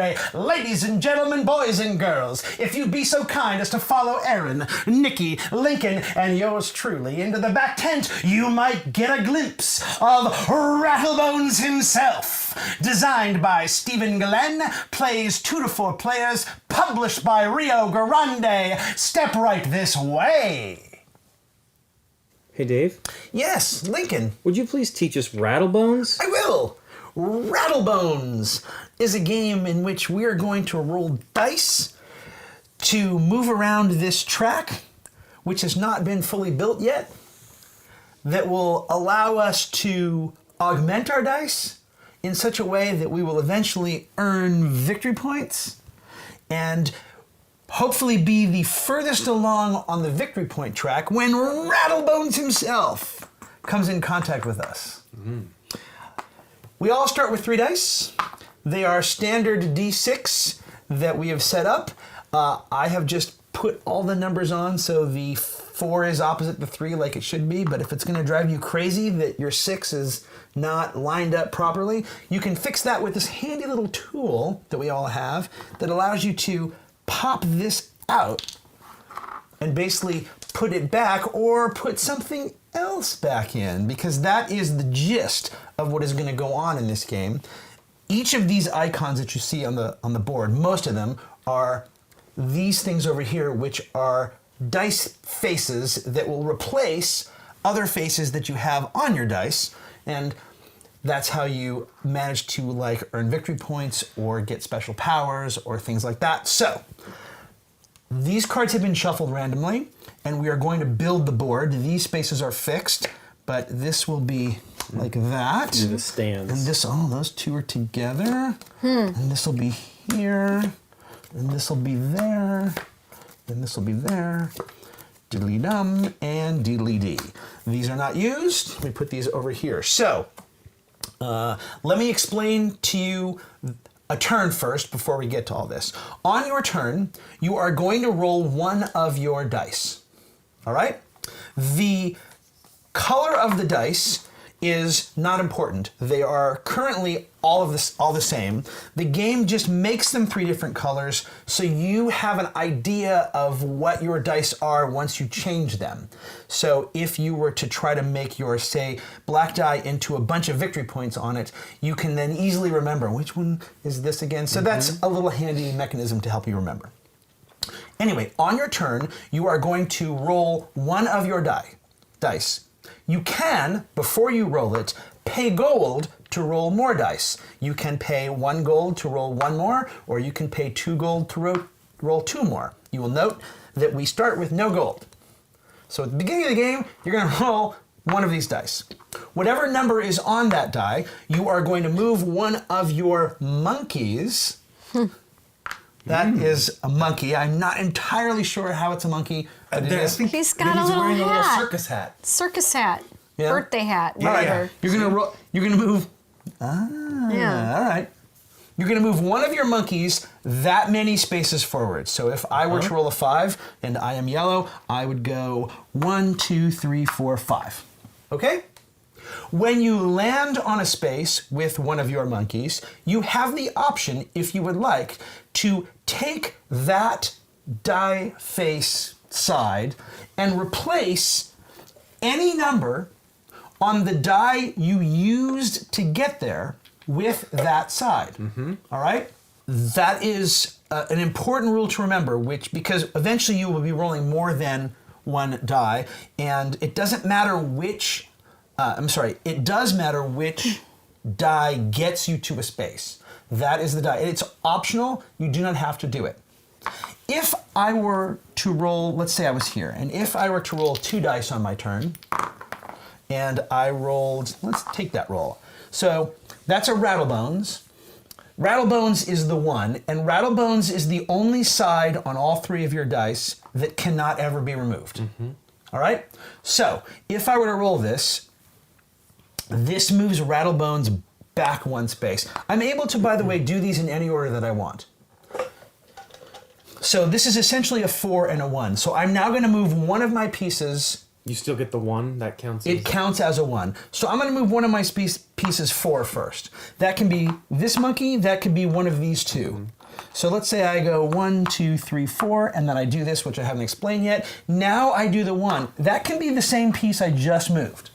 Saturday. Ladies and gentlemen, boys and girls, if you'd be so kind as to follow Aaron, Nikki, Lincoln, and yours truly into the back tent, you might get a glimpse of Rattlebones himself. Designed by Stephen Glenn, plays 2 to 4 players, published by Rio Grande. Step right this way. Hey, Dave. Yes, Lincoln. Would you please teach us Rattlebones? I will. Rattlebones is a game in which we are going to roll dice to move around this track, which has not been fully built yet, that will allow us to augment our dice in such a way that we will eventually earn victory points and hopefully be the furthest along on the victory point track when Rattlebones himself comes in contact with us. Mm. We all start with 3 dice. They are standard D6 that we have set up. I have just put all the numbers on so the 4 is opposite the 3 like it should be, but if it's going to drive you crazy that your 6 is not lined up properly, you can fix that with this handy little tool that we all have that allows you to pop this out and basically put it back or put something else back in, because that is the gist of what is going to go on in this game. Each of these icons that you see on the board, most of them are these things over here, which are dice faces that will replace other faces that you have on your dice, and that's how you manage to like earn victory points or get special powers or things like that. So these cards have been shuffled randomly, and we are going to build the board. These spaces are fixed, but this will be like that. Do the stands. And this, oh, those 2 are together. And this will be here, and this will be there, and this will be there. Diddly-dum and diddly-dee. These are not used. We put these over here. So let me explain to you a turn first before we get to all this. On your turn, you are going to roll 1 of your dice. All right? The color of the dice is not important. They are currently all the same. The game just makes them 3 different colors, so you have an idea of what your dice are once you change them. So if you were to try to make your, say, black die into a bunch of victory points on it, you can then easily remember which one is this again. So that's a little handy mechanism to help you remember. Anyway, on your turn, you are going to roll 1 of your dice. You can, before you roll it, pay gold to roll more dice. You can pay 1 gold to roll 1 more, or you can pay 2 gold to roll 2 more. You will note that we start with no gold. So at the beginning of the game, you're going to roll 1 of these dice. Whatever number is on that die, you are going to move 1 of your monkeys. That is a monkey. I'm not entirely sure how it's a monkey, but it is. He's got a little wearing hat. a little circus hat. Circus hat. Yeah. Birthday hat. All Whatever. right. You're gonna move. Yeah. All right. You're gonna move 1 of your monkeys that many spaces forward. So if I were to roll a 5 and I am yellow, I would go 1, 2, 3, 4, 5. Okay? When you land on a space with 1 of your monkeys, you have the option, if you would like, to take that die face side and replace any number on the die you used to get there with that side. All right? That is an important rule to remember, because eventually you will be rolling more than 1 die, and it doesn't matter which it does matter which die gets you to a space. That is the die. It's optional. You do not have to do it. If I were to roll, let's say I was here, and if I were to roll 2 dice on my turn, and I rolled, let's take that roll. So that's a Rattlebones. Rattlebones is the 1, and Rattlebones is the only side on all 3 of your dice that cannot ever be removed. All right? So if I were to roll this moves Rattlebones back 1 space. I'm able to, by the way, do these in any order that I want. So this is essentially a 4 and a 1. So I'm now going to move 1 of my pieces You still get the 1 that counts. It counts as a 1. So I'm going to move one of my pieces 4 first. That can be this monkey. That could be one of these 2. So let's say I go 1, 2, 3, 4, and then I do this, which I haven't explained yet. Now I do the 1. That can be the same piece I just moved.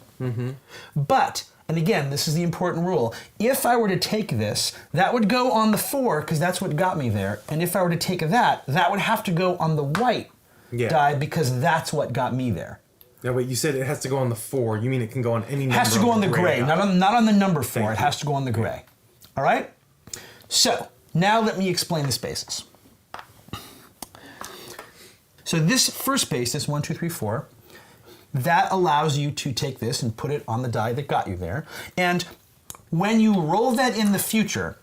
But, and again, this is the important rule. If I were to take this, that would go on the 4 because that's what got me there. And if I were to take that, that would have to go on the white die because that's what got me there. Yeah, wait, you said it has to go on the 4. You mean it can go on any number? It has to go on the gray, not on the number 4. Thank It you. has to go on the gray. All right? So, now let me explain the spaces. So this first space, this 1, 2, 3, 4, that allows you to take this and put it on the die that got you there. And when you roll that in the future,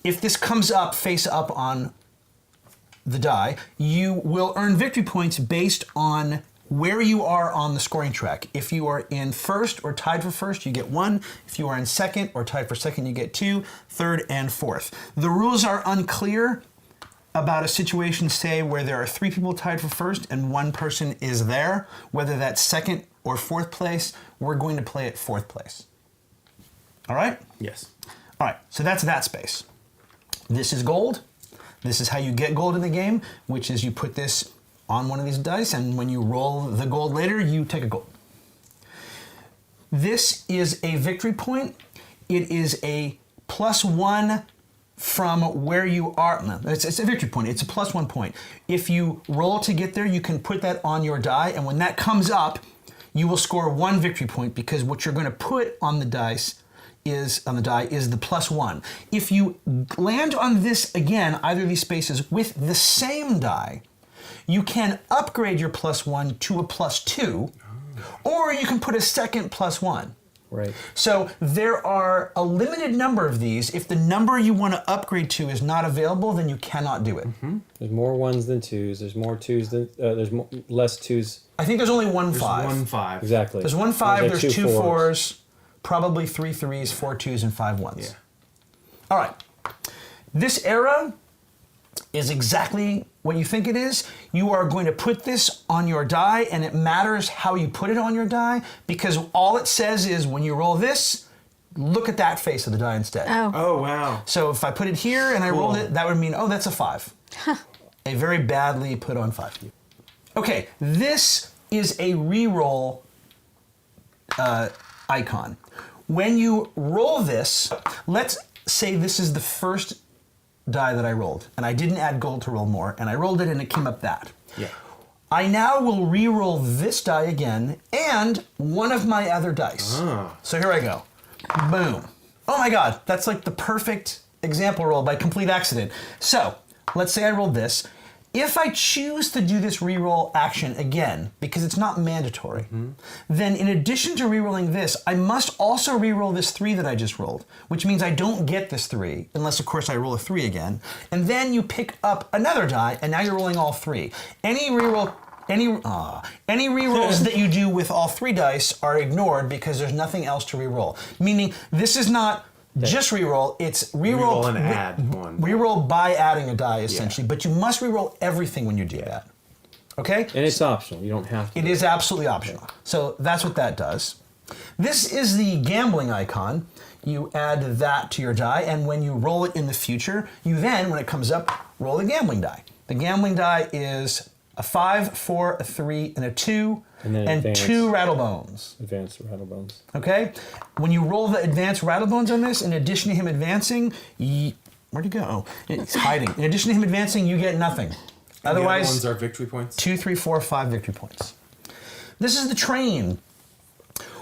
if this comes up face up on the die, you will earn victory points based on where you are on the scoring track. If you are in first or tied for first, you get 1. If you are in second or tied for second, you get 2, third, and fourth. The rules are unclear about a situation, say, where there are 3 people tied for first and 1 person is there. Whether that's second or fourth place, we're going to play at fourth place. All right? Yes. All right, so that's that space. This is gold. This is how you get gold in the game, which is you put this on one of these dice, and when you roll the gold later, you take a gold. This is a victory point. It is a +1 from where you are. No, it's a victory point. It's a +1 point. If you roll to get there, you can put that on your die, and when that comes up, you will score 1 victory point because what you're going to put on the dice is the +1. If you land on this again, either of these spaces with the same die, you can upgrade your +1 to a +2, or you can put a second +1. Right. So there are a limited number of these. If the number you want to upgrade to is not available, then you cannot do it. There's more 1s than 2s. There's more 2s than less 2s. I think there's only one There's 5. 1 5. Exactly. There's 1 5. There's 2 4s. 4s, probably 3 3s, 4 2s, and 5 1s. Yeah. All right. This arrow is exactly what you think it is. You are going to put this on your die, and it matters how you put it on your die because all it says is when you roll this, look at that face of the die instead. Oh. Oh, wow. So if I put it here and I Cool. rolled it, that would mean, oh, that's a 5. A very badly put on 5. Okay, this is a reroll icon. When you roll this, let's say this is the first die that I rolled, and I didn't add gold to roll more, and I rolled it and it came up that. Yeah. I now will re-roll this die again and one of my other dice. So here I go. Boom. Oh my God, that's like the perfect example roll by complete accident. So let's say I rolled this. If I choose to do this re-roll action again, because it's not mandatory, then in addition to re-rolling this, I must also re-roll this 3 that I just rolled, which means I don't get this 3, unless of course I roll a 3 again. And then you pick up another die, and now you're rolling all 3. Any re-rolls that you do with all 3 dice are ignored because there's nothing else to re-roll. Meaning this is not just re-roll, it's re-roll Re-roll and add 1. Re-roll by adding a die, essentially, but you must re-roll everything when you do that. Okay? And it's optional. You don't have to. It is absolutely optional. So that's what that does. This is the gambling icon. You add that to your die, and when you roll it in the future, you then, when it comes up, roll the gambling die. The gambling die is a 5, 4, a 3, and a 2, And then and advance. 2 Rattlebones. Advanced Rattlebones. Okay? When you roll the advanced Rattlebones on this, in addition to him advancing, where'd he go? Oh, he's hiding. In addition to him advancing, you get nothing. And the other Otherwise, ones are victory points. 2, 3, 4, 5 victory points. This is the train.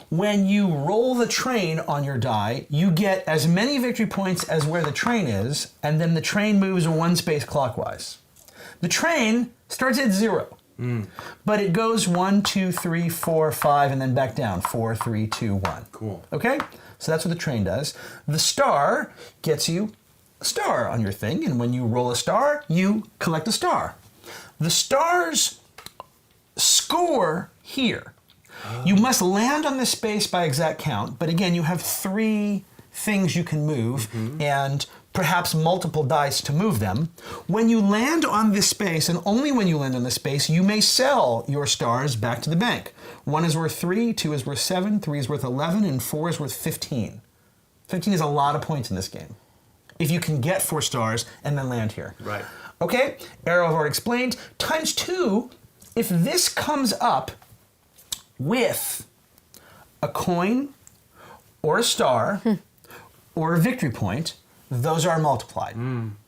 When you roll the train on your die, you get as many victory points as where the train is, and then the train moves 1 space clockwise. The train starts at 0. But it goes 1, 2, 3, 4, 5, and then back down. 4, 3, 2, 1. Cool. Okay? So that's what the train does. The star gets you a star on your thing, and when you roll a star, you collect a star. The stars score here. You must land on this space by exact count, but again, you have 3 things you can move, and perhaps multiple dice to move them. When you land on this space, and only when you land on this space, you may sell your stars back to the bank. 1 is worth 3, 2 is worth 7, 3 is worth 11, and 4 is worth 15. 15 is a lot of points in this game. If you can get 4 stars and then land here. Right. Okay, arrow I've already explained. Times 2, if this comes up with a coin or a star or a victory point, those are multiplied.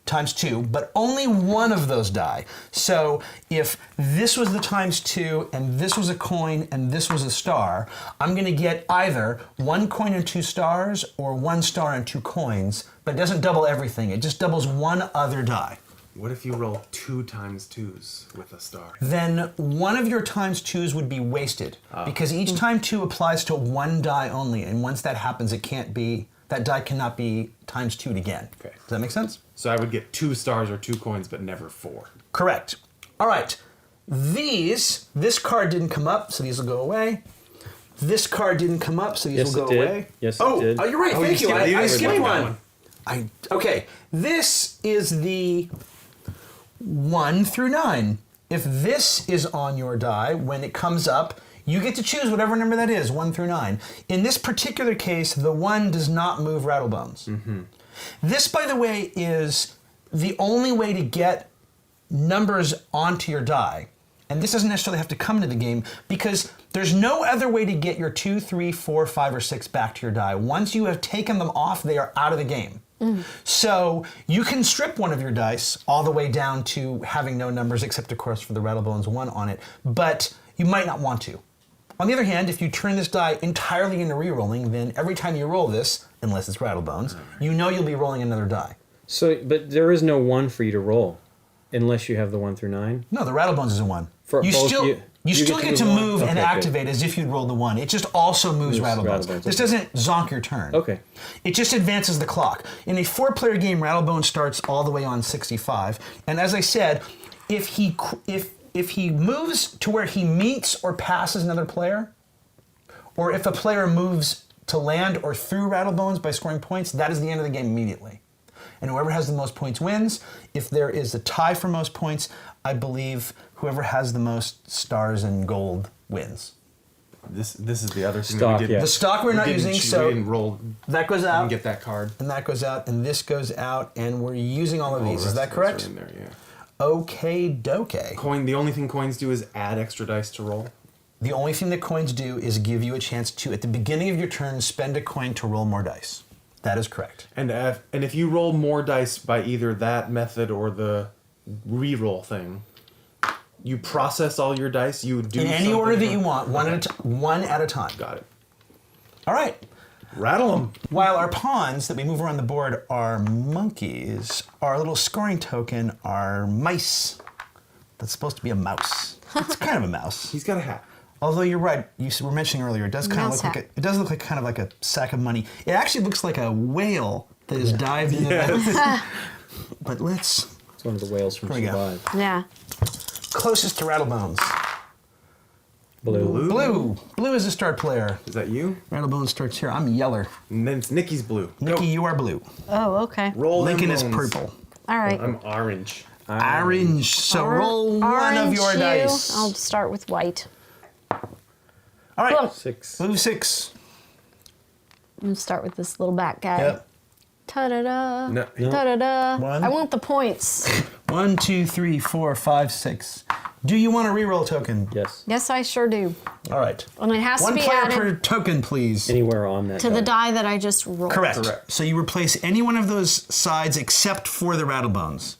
Times 2, but only one of those die. So if this was the times 2 and this was a coin and this was a star, I'm going to get either 1 coin and 2 stars or 1 star and 2 coins, but it doesn't double everything. It just doubles one other die. What if you roll 2 times 2s with a star? Then one of your times 2s would be wasted because each time 2 applies to one die only, and once that happens, that die cannot be times 2'd again. Okay. Does that make sense? So I would get 2 stars or 2 coins, but never 4. Correct. All right. This card didn't come up, so these will go away. This card didn't come up, so these Yes, will it go did. away. Yes, it did. Oh, you're right. Oh, Thank you. I didn't skipped like that one. Okay. This is the 1 through 9. If this is on your die, when it comes up, you get to choose whatever number that is, 1 through 9. In this particular case, the 1 does not move Rattlebones. This, by the way, is the only way to get numbers onto your die. And this doesn't necessarily have to come into the game because there's no other way to get your 2, 3, 4, 5, or 6 back to your die. Once you have taken them off, they are out of the game. So you can strip one of your dice all the way down to having no numbers, except of course for the Rattlebones 1 on it, but you might not want to. On the other hand, if you turn this die entirely into re-rolling, then every time you roll this, unless it's Rattlebones, you know you'll be rolling another die. So, but there is no 1 for you to roll, unless you have the 1 through 9. No, the Rattlebones is a 1. For You both still you still get to one? move and Okay, good. activate as if you'd rolled the 1. It just also moves Rattlebones. Rattlebones, This okay. doesn't zonk your turn. Okay. It just advances the clock. In a 4-player game, Rattlebone starts all the way on 65. And as I said, if he moves to where he meets or passes another player, or if a player moves to land or through Rattlebones by scoring points, that is the end of the game immediately. And whoever has the most points wins. If there is a tie for most points, I believe whoever has the most stars and gold wins. This is the other thing Stock, that we did. yeah. The stock we're not using, so we didn't roll that goes and out, get that card. and that goes out, and this goes out, and we're using all of All the these. Is rest that of those are correct? in there, yeah. Okay, doke. The only thing coins do is add extra dice to roll. The only thing that coins do is give you a chance to, at the beginning of your turn, spend a coin to roll more dice. That is correct. And if you roll more dice by either that method or the re-roll thing, you process all your dice. You do In any something order that for- you want, one at a time. Got it. All right. Rattle them. While our pawns that we move around the board are monkeys, our little scoring token are mice. That's supposed to be a mouse. It's kind of a mouse. He's got a hat. Although you're right, you were mentioning earlier, it does kind of Mouse look hat. it does look like kind of like a sack of money. It actually looks like a whale that has dived into that. But let's It's one of the whales from Here we go. Survive. Yeah. closest to Rattlebones. Blue. Blue is a start player. Is that you? Rattlebones starts here. I'm yeller. And then it's Nikki's blue. Nikki, you are blue. Oh, okay. Roll them Lincoln is bones. purple. All right. I'm orange. Orange. So roll one of your Orange you. dice. I'll start with white. All right. Blue. 6. Blue 6. I'm gonna start with this little back guy. Yep. Ta-da-da. No. Ta-da-da. One. I want the points. 1, 2, 3, 4, 5, 6. Do you want a reroll token? Yes. Yes, I sure do. All right. And it has One to be player added per token, please. Anywhere on that. to the die. die that I just rolled. Correct. Correct. So you replace any one of those sides except for the Rattlebones.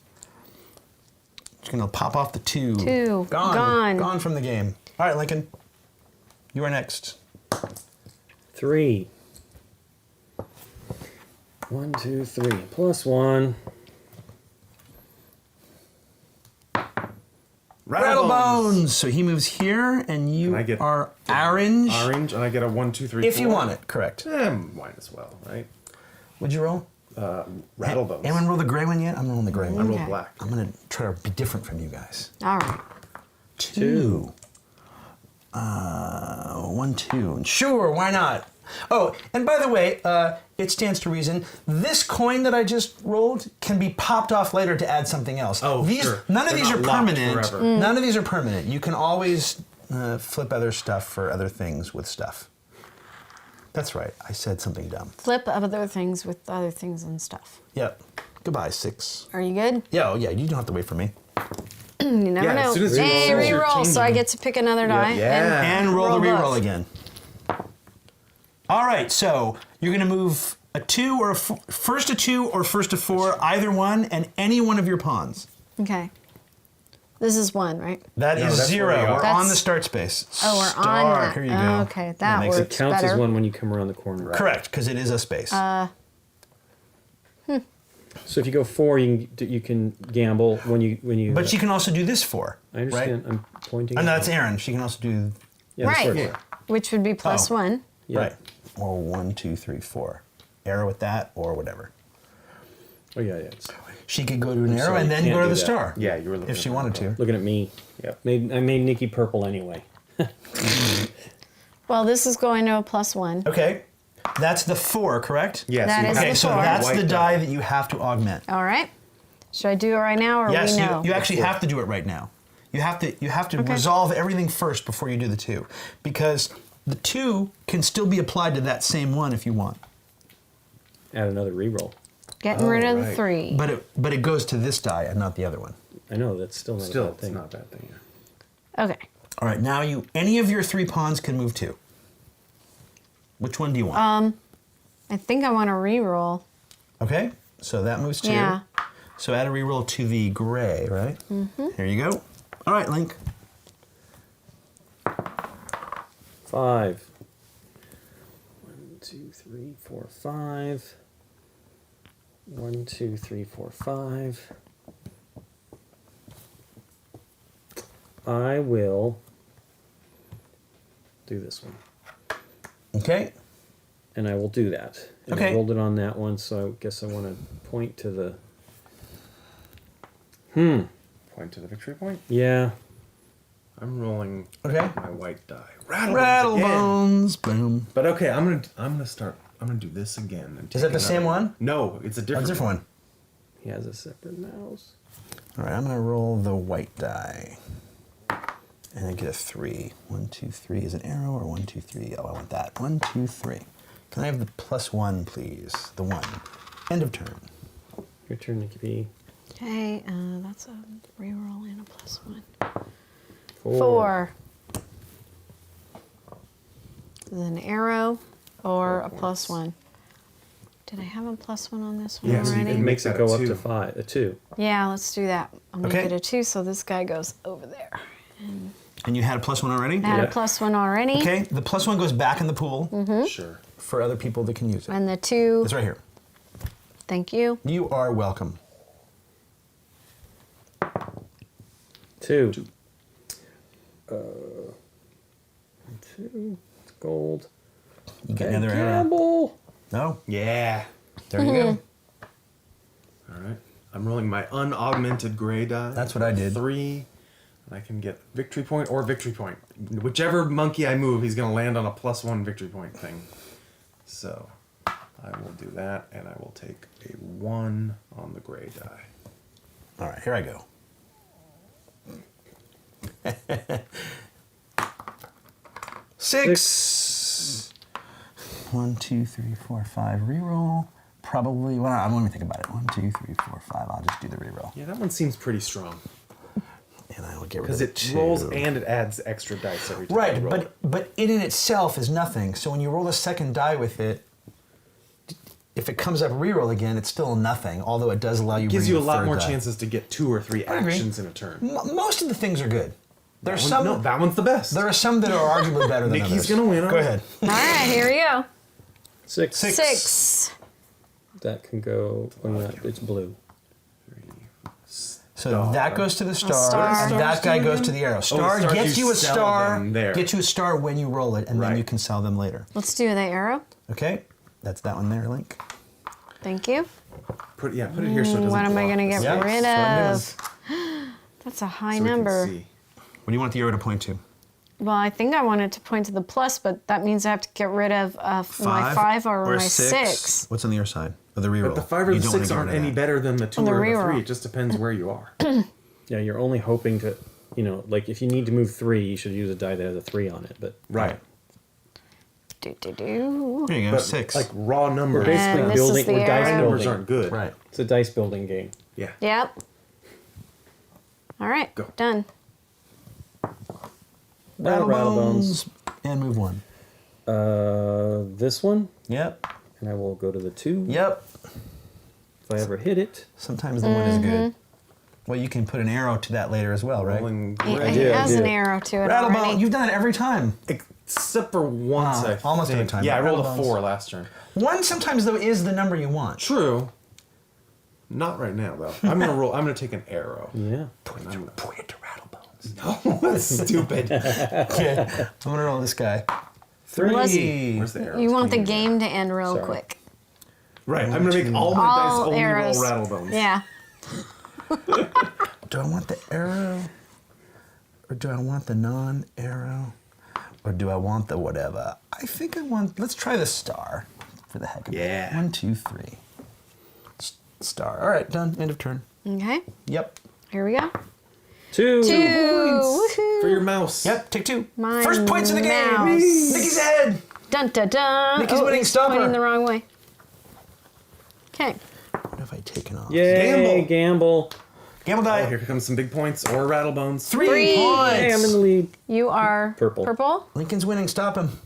Just gonna pop off the 2. 2. Gone. Gone. Gone from the game. All right, Lincoln. You are next. 3. 1, 2, 3. Plus 1. Rattlebones. So he moves here, and you And I get are orange. Orange, and I get a 1, 2, 3, If you 4. want it, correct. Might as well, right? Would you roll? Rattlebones. Anyone roll the gray one yet? I'm rolling the gray I one. roll Okay. black. I'm gonna try to be different from you guys. All right. 2. 1, 2. Sure, why not? Oh, and by the way, it stands to reason, this coin that I just rolled can be popped off later to add something else. Oh, sure. None of They're these are not locked permanent. forever. None of these are permanent. You can always flip other stuff for other things with stuff. That's right. I said something dumb. Flip other things with other things and stuff. Yep. Goodbye, 6. Are you good? Yeah, oh yeah, you don't have to wait for me. You never Yeah, know. as soon as you Hey, roll, you're reroll, so I changing. get to pick another die. Yeah. And roll the both. reroll again. All right, so you're going to move a 2 or first a 2 or first a 4, either one, and any one of your pawns. Okay. This is 1, right? That No, is that's 0. where we are. We're on That's- the start space. Oh, we're Star. on that. Here you go. Okay, that makes works It counts better. as one when you come around the corner. Correct, because it is a space. So if you go 4, you can gamble when you. but you can also do this 4. I understand. Right? I'm pointing. Oh, no, that's Aaron. She can also do Yeah, Right. sorry. Yeah. Which would be plus Oh. 1. Yeah. right. Or 1, 2, 3, 4. Arrow with that or whatever. Oh yeah, yeah. It's She could go to an arrow sorry, and then you go to can't the do that. star. Yeah, you were looking if at she that wanted to. looking at me. Yeah. I made Nikki purple anyway. Well, this is going to a plus 1. Okay, that's the 4, correct? Yes. That is Okay, the so 4. that's the White die that you have to augment. All right. Should I do it right now or Yes, we know? you actually have to do it right now. You have to Okay. resolve everything first before you do the 2, because the 2 can still be applied to that same one if you want, Add another reroll. Getting rid of the right. 3. but it goes to this die and not the other one. I know that's still not a Still, bad it's thing. not a bad thing. Yeah. Okay. All right, now any of your 3 pawns can move 2. Which one do you want? I think I want to re-roll. Okay, so that moves 2. Yeah. So add a reroll to the gray, right? Mm-hmm. Here you go. All right, Link. 5. 1, 2, 3, 4, 5. 1, 2, 3, 4, 5. I will do this one. Okay. And I will do that. And Okay. I rolled it on that one, so I guess I want to point to the. Point to the victory point. Yeah. I'm rolling Okay. my white die. Rattlebones. Rattlebones. Boom. But okay, I'm gonna start. I'm gonna do this again. And Is that take the same another one? No, it's a Oh, different, different one. He has a separate mouse. All right, I'm going to roll the white die. And I get a 3. 1, 2, 3 is an arrow, or 1, 2, 3. Oh, I want that. 1, 2, 3. Can I have the +1, please? The 1. End of turn. Your turn, Nikki P. Okay, that's a re-roll and a plus 1. 4. 4. Is it an arrow or a plus 1? Did I have a plus 1 on this one Yeah, so you already? It can makes that it go a up to 2. 5. A 2. Yeah, let's do that. I'll make Okay. it a 2, so this guy goes over there. And you had a +1 already? I had Yeah. a plus 1 already. Okay, the +1 goes back in the pool Sure. for other people that can use it. And the 2, It's right here. thank you. You are welcome. 2. 2. Gold. You get And another arrow. gamble. No? Yeah. There you go. All right. I'm rolling my unaugmented gray die. That's what I did. 3. And I can get victory point or victory point. Whichever monkey I move, he's going to land on a +1 victory point thing. So I will do that, and I will take a 1 on the gray die. All right, here I go. 6. 1, 2, 3, 4, 5. Reroll. Probably. Well, let me think about it. 1, 2, 3, 4, 5. I'll just do the reroll, Yeah, that one seems pretty strong. and I will get rid Because of it 2. rolls and it adds extra dice every time you Right, roll it. but it in itself is nothing. So when you roll a second die with it, if it comes up reroll again, it's still nothing. Although it does allow you. It gives bring you a lot third more die. chances to get 2 or 3 I agree. actions in a turn. Most of the things are good. There's That some. one- no, that one's the best. There are some that are arguably better than Nikki's others. gonna win on Go it. ahead. All right, here we go. 6. 6. That can go. Well, not, it's blue. So that goes to the star, star. and that Stars guy do goes them? to the arrow. Oh, Star stars gets you you a sell star. them there. Gets you a star when you roll it, and then Right. you can sell them later. Let's do the arrow. Okay, that's that one there, Link. Thank you. Put it here so it doesn't What am I block going to this. get Yeah, rid that's what I'm of? That's a high So we can number. see. What do you want the arrow to point to? Well, I think I wanted to point to the plus, but that means I have to get rid of my 5 or my 6. What's on the other side of the reroll? But the 5 or You the don't wanna 6 get aren't rid of any that. better than the 2 The or the reroll. 3. It just depends where you are. Yeah, you're only hoping to, like if you need to move 3, you should use a die that has a 3 on it. But Right. Do. There you go, But 6. like raw numbers. basically And this building is the or dice arrow. numbers building. aren't good. right. It's a dice building game. Yeah. Yep. All right, Go. done. Rattlebones. And move 1. This one, Yep. and I will go to the 2. Yep. If I ever hit it. Sometimes the 1 is good. Well, you can put an arrow to that later as well, right? Rolling It gray. did, I has an did. arrow to it Rattlebone, already. you've done it every time. Except for once, Wow, I almost every think. time. Yeah, I rolled a Rattlebones. 4 last turn. 1 sometimes, though, is the number you want. True. Not right now, though. I'm gonna roll. I'm gonna take an arrow. Yeah. Point it to Rattlebones. Oh, that's stupid. Okay, I'm going to roll this guy. 3. Where's the arrow? You want the game to end real Sorry. quick. Right. I'm gonna make all my dice All only arrows. roll Rattlebones. Yeah. Do I want the arrow? Or do I want the non-arrow? Or do I want the whatever? I think I want... Let's try the star for the heck of it. Yeah. 1, 2, 3. Star. All right, done. End of turn. Okay. Yep. Here we go. 2. 2. Points Woohoo. for your mouse. Yep, take 2. My First points of the game. mouse. Nikki's ahead. Dun dun dun. Nikki's winning. It's Stop her. pointing the wrong way. Okay. What have I taken off? Yay, gamble. Gamble die. Oh, here comes some big points or Rattlebones. 3 Three. points. Hey, I'm in the lead. You are Purple. Purple. Lincoln's winning. Stop him.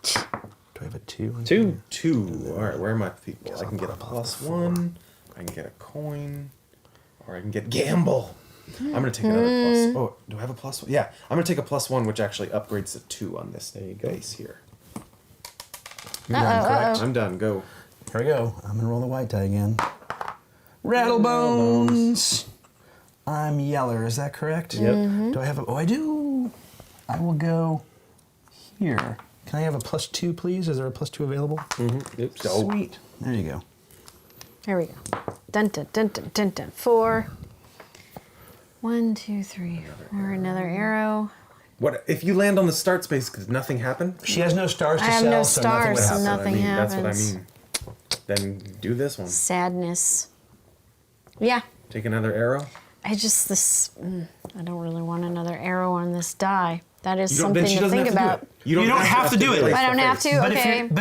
Do I have a 2? 2. 2. All right, where are my people? I can get a +1. I can get a coin, or I can get gamble. I'm gonna take another plus. Oh, do I have a +1? Yeah, I'm gonna take a +1, which actually upgrades to 2 on this There you go. base here. You're done, correct? I'm done. Go. Here we go. I'm gonna roll the white die again. Rattlebones. I'm Yeller. Is that correct? Yep. Do I have a? Oh, I do. I will go here. Can I have a +2, please? Is there a +2 available? Oops. Sweet. There you go. Here we go. Dun dun dun dun dun dun. 4. 1, 2, 3, 4. Another arrow. What if you land on the start space? Because nothing happened. She has no stars to I have sell, no so nothing would stars, happen. nothing That's what I happens. mean. Then do this one. Sadness. Yeah. Take another arrow. I just I don't really want another arrow on this die. That is You don't, then something she to doesn't think have to about. do it. You don't have to do it. face I don't to have face. to. But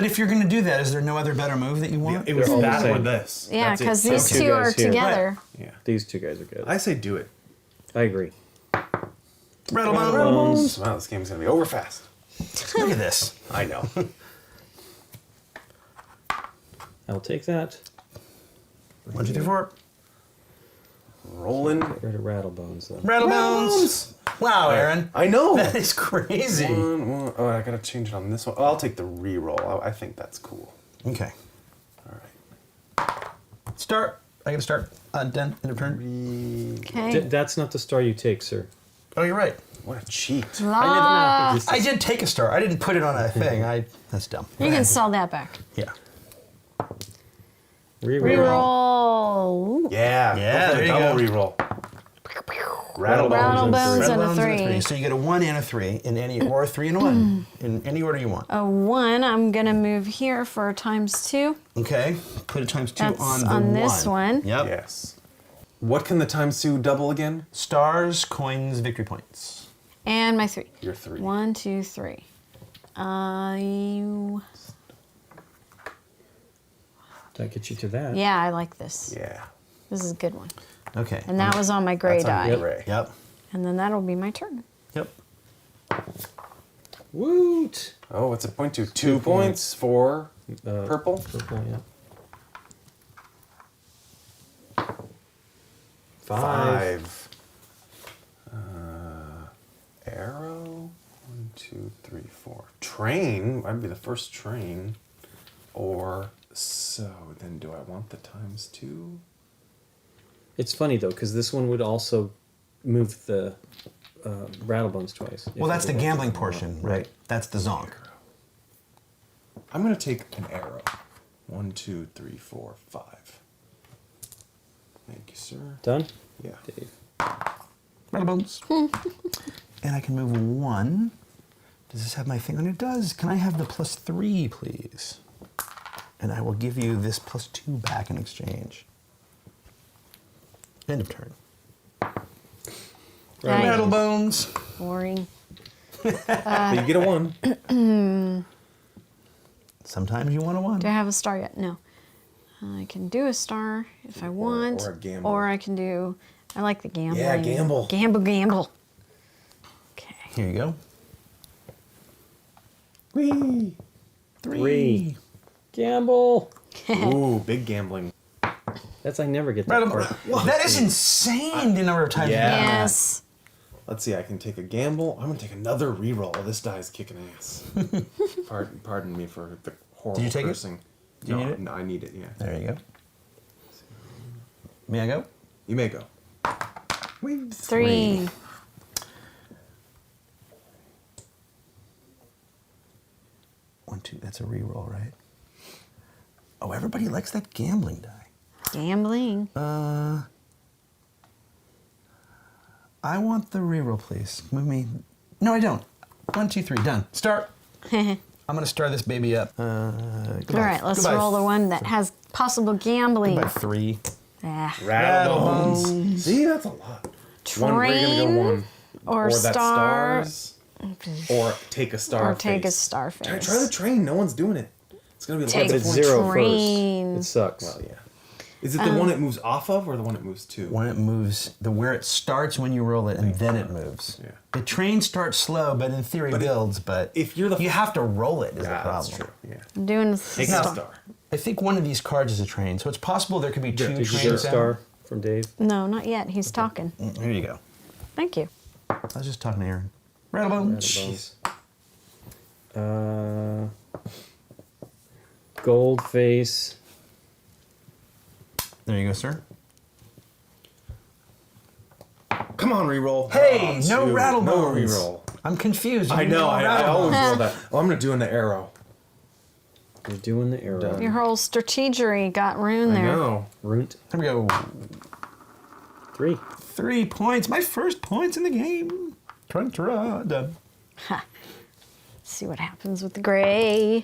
Okay. if you're gonna do that, is there no other better move that you want? It was They're all the that or same. this. Yeah, That's it. because So- these two two are guys here. together. Yeah. These 2 guys are good. I say do it. I agree. Rattlebones. Wow, this game's gonna be over fast. Look at this. I know. I'll take that. 1, 2, 3, 4. Rolling. Get rid of Rattlebones, though. Rattlebones. Wow, Aaron. I know. That is crazy. Oh, I gotta change it on this one. Oh, I'll take the re-roll. I think that's cool. Okay. All right. Start. I gotta start. Done. End of turn. Okay. That's not the star you take, sir. Oh, you're right. What a cheat. Ah, I did take a star. I didn't put it on a thing. That's dumb. you can sell that back. Yeah. Reroll. Reroll. Yeah. Yeah, Go for there the you double go. re-roll. Rattlebones. Rattlebones and a Rattlebones 3. So you get a 1 and a 3 in any, or a 3 and a 1 in any order you want. A 1. I'm gonna move here for ×2. Okay. Put a ×2 That's on the on this one. Yep. Yes. What can the ×2 double again? Stars, coins, victory points. And my 3. Your 3. 1, 2, 3. That gets you to that. Yeah, I like this. Yeah. This is a good one. Okay. And that was on my gray That's on die. gray. Yep. And then that'll be my turn. Yep. Woot! Oh, what's it point to? 2 points for purple. Purple, yeah. 5. Arrow. 1, 2, 3, 4. Train. Might be the first train. Or so. Then do I want the ×2? It's funny, though, because this one would also move the Rattlebones twice. Well, that's the gambling portion, right? That's the zonk. I'm gonna take an arrow. 1, 2, 3, 4, 5. Thank you, sir. Done? Yeah. Dave. Rattlebones. And I can move 1. Does this have my thing on it? It does. Can I have the +3, please? And I will give you this +2 back in exchange. End of turn. Nice. Rattlebones. Boring. But you get a 1. Sometimes you want a 1. Do I have a star yet? No. I can do a star if I want. or a gamble. Or I can do, I like the gambling. Yeah, gamble. Gamble. Okay. Here you go. Whee! 3. Gamble. Ooh, big gambling. That's I never get that Rattlebone. part. Well, that is insane the number of times. Yeah. Yes. Let's see, I can take a gamble. I'm gonna take another reroll. This guy's kicking ass. Pardon me for the horrible Did you take it? cursing. Do you no, need it? no, I need it, yeah. There you go. May I go? You may go. Whee! 3. 1, 2. That's a reroll, right? Oh, everybody likes that gambling die. Gambling. I want the reroll, please. Move me. No, I don't. 1, 2, 3. Done. Start. I'm gonna star this baby up. All right, let's roll the one that has possible gambling. By 3. Ah. Rattlebones. See, that's a lot. One, we're gonna go Train 1. or that star. stars. Or take a star Or take a face. star face. Try the train. No one's doing it. It's gonna be Take lots of It's points. 0 train. first. It sucks. Well, yeah. Is it the one it moves off of or the one it moves to? When it moves, where it starts when you roll it, and then it moves. Yeah. The train starts slow, but in theory builds. But if you're the you have to roll it. Is the Yeah, problem? that's true. Yeah. I'm doing a Take star. a star. I think one of these cards is a train, so it's possible there could be 2 Did you trains. get a out. star from Dave? No, not yet. He's talking. Here you go. Thank you. I was just talking to Aaron. Rattlebone. Rattlebones. Gold face. There you go, sir. Come on, reroll. Hey, Oh, no shoot. Rattlebones. No reroll. I'm confused. You I didn't know. roll I Rattlebones. always roll that. Oh, I'm gonna do in the arrow. You're doing the arrow. Done. Your whole strategery got ruined I there. know. Runt. Here we go. 3. 3 points. My first points in the game. Done. Let's see what happens with the gray.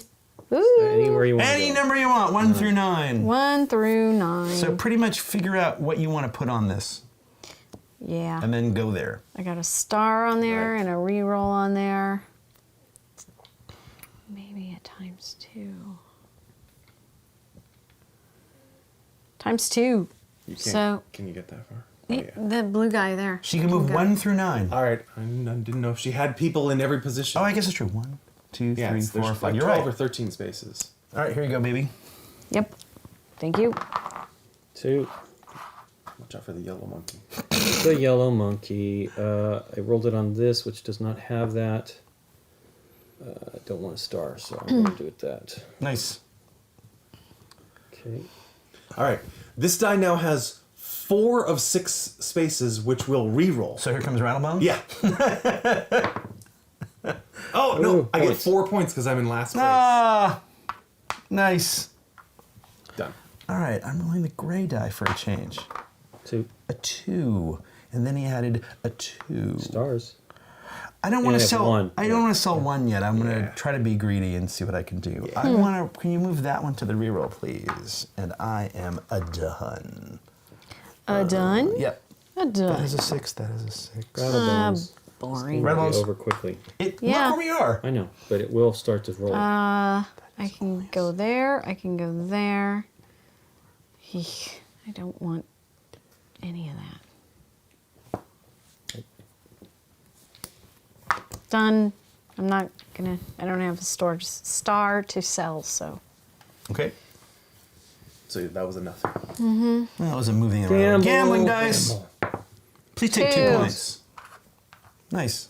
Ooh. Anywhere you want Any to go. number you want, 1 through 9. 1 through 9. So pretty much figure out what you want to put on this, yeah. and then go there. I got a star on there and a reroll on there. Maybe a ×2. ×2. You can't. So Can you get that far? Oh, yeah. the blue guy there. She can move go. 1 through 9. All right. I didn't know if she had people in every position. Oh, I guess it's true. 1, 2, yeah, 3, it's- 4, there's 5. like You're 12 right. or 13 spaces. All right, here you go, baby. Yep. Thank you. 2. Watch out for the yellow monkey. The yellow monkey. I rolled it on this, which does not have that. I don't want a star, so I'm going to do it that. Nice. Okay. All right. This die now has 4 of 6 spaces, which will reroll. So here comes Rattlebone. Yeah. Oh no! Ooh, I get points. 4 points because I'm in last place. Ah, nice. Done. All right, I'm rolling the gray die for a change. 2. A 2, and then he added a 2. Stars. I don't want I to have sell. 1. I don't want to sell 1 yet. I'm Yeah. gonna try to be greedy and see what I can do. Yeah. I want to. Can you move that one to the reroll, please? And I am a done. Done? Yep. A That done. is a 6. That is a 6. Rattlebones. Boring. Red It'll ones. be over quickly. Yeah. Look where we are. I know, but it will start to roll. I can go there. I can go there. Eek, I don't want any of that. Done. I'm not gonna. I don't have a star to sell, so. Okay. So that was enough. That wasn't moving around. Gamble. Gambling dice. Gamble. Please take 2 2. points. Nice.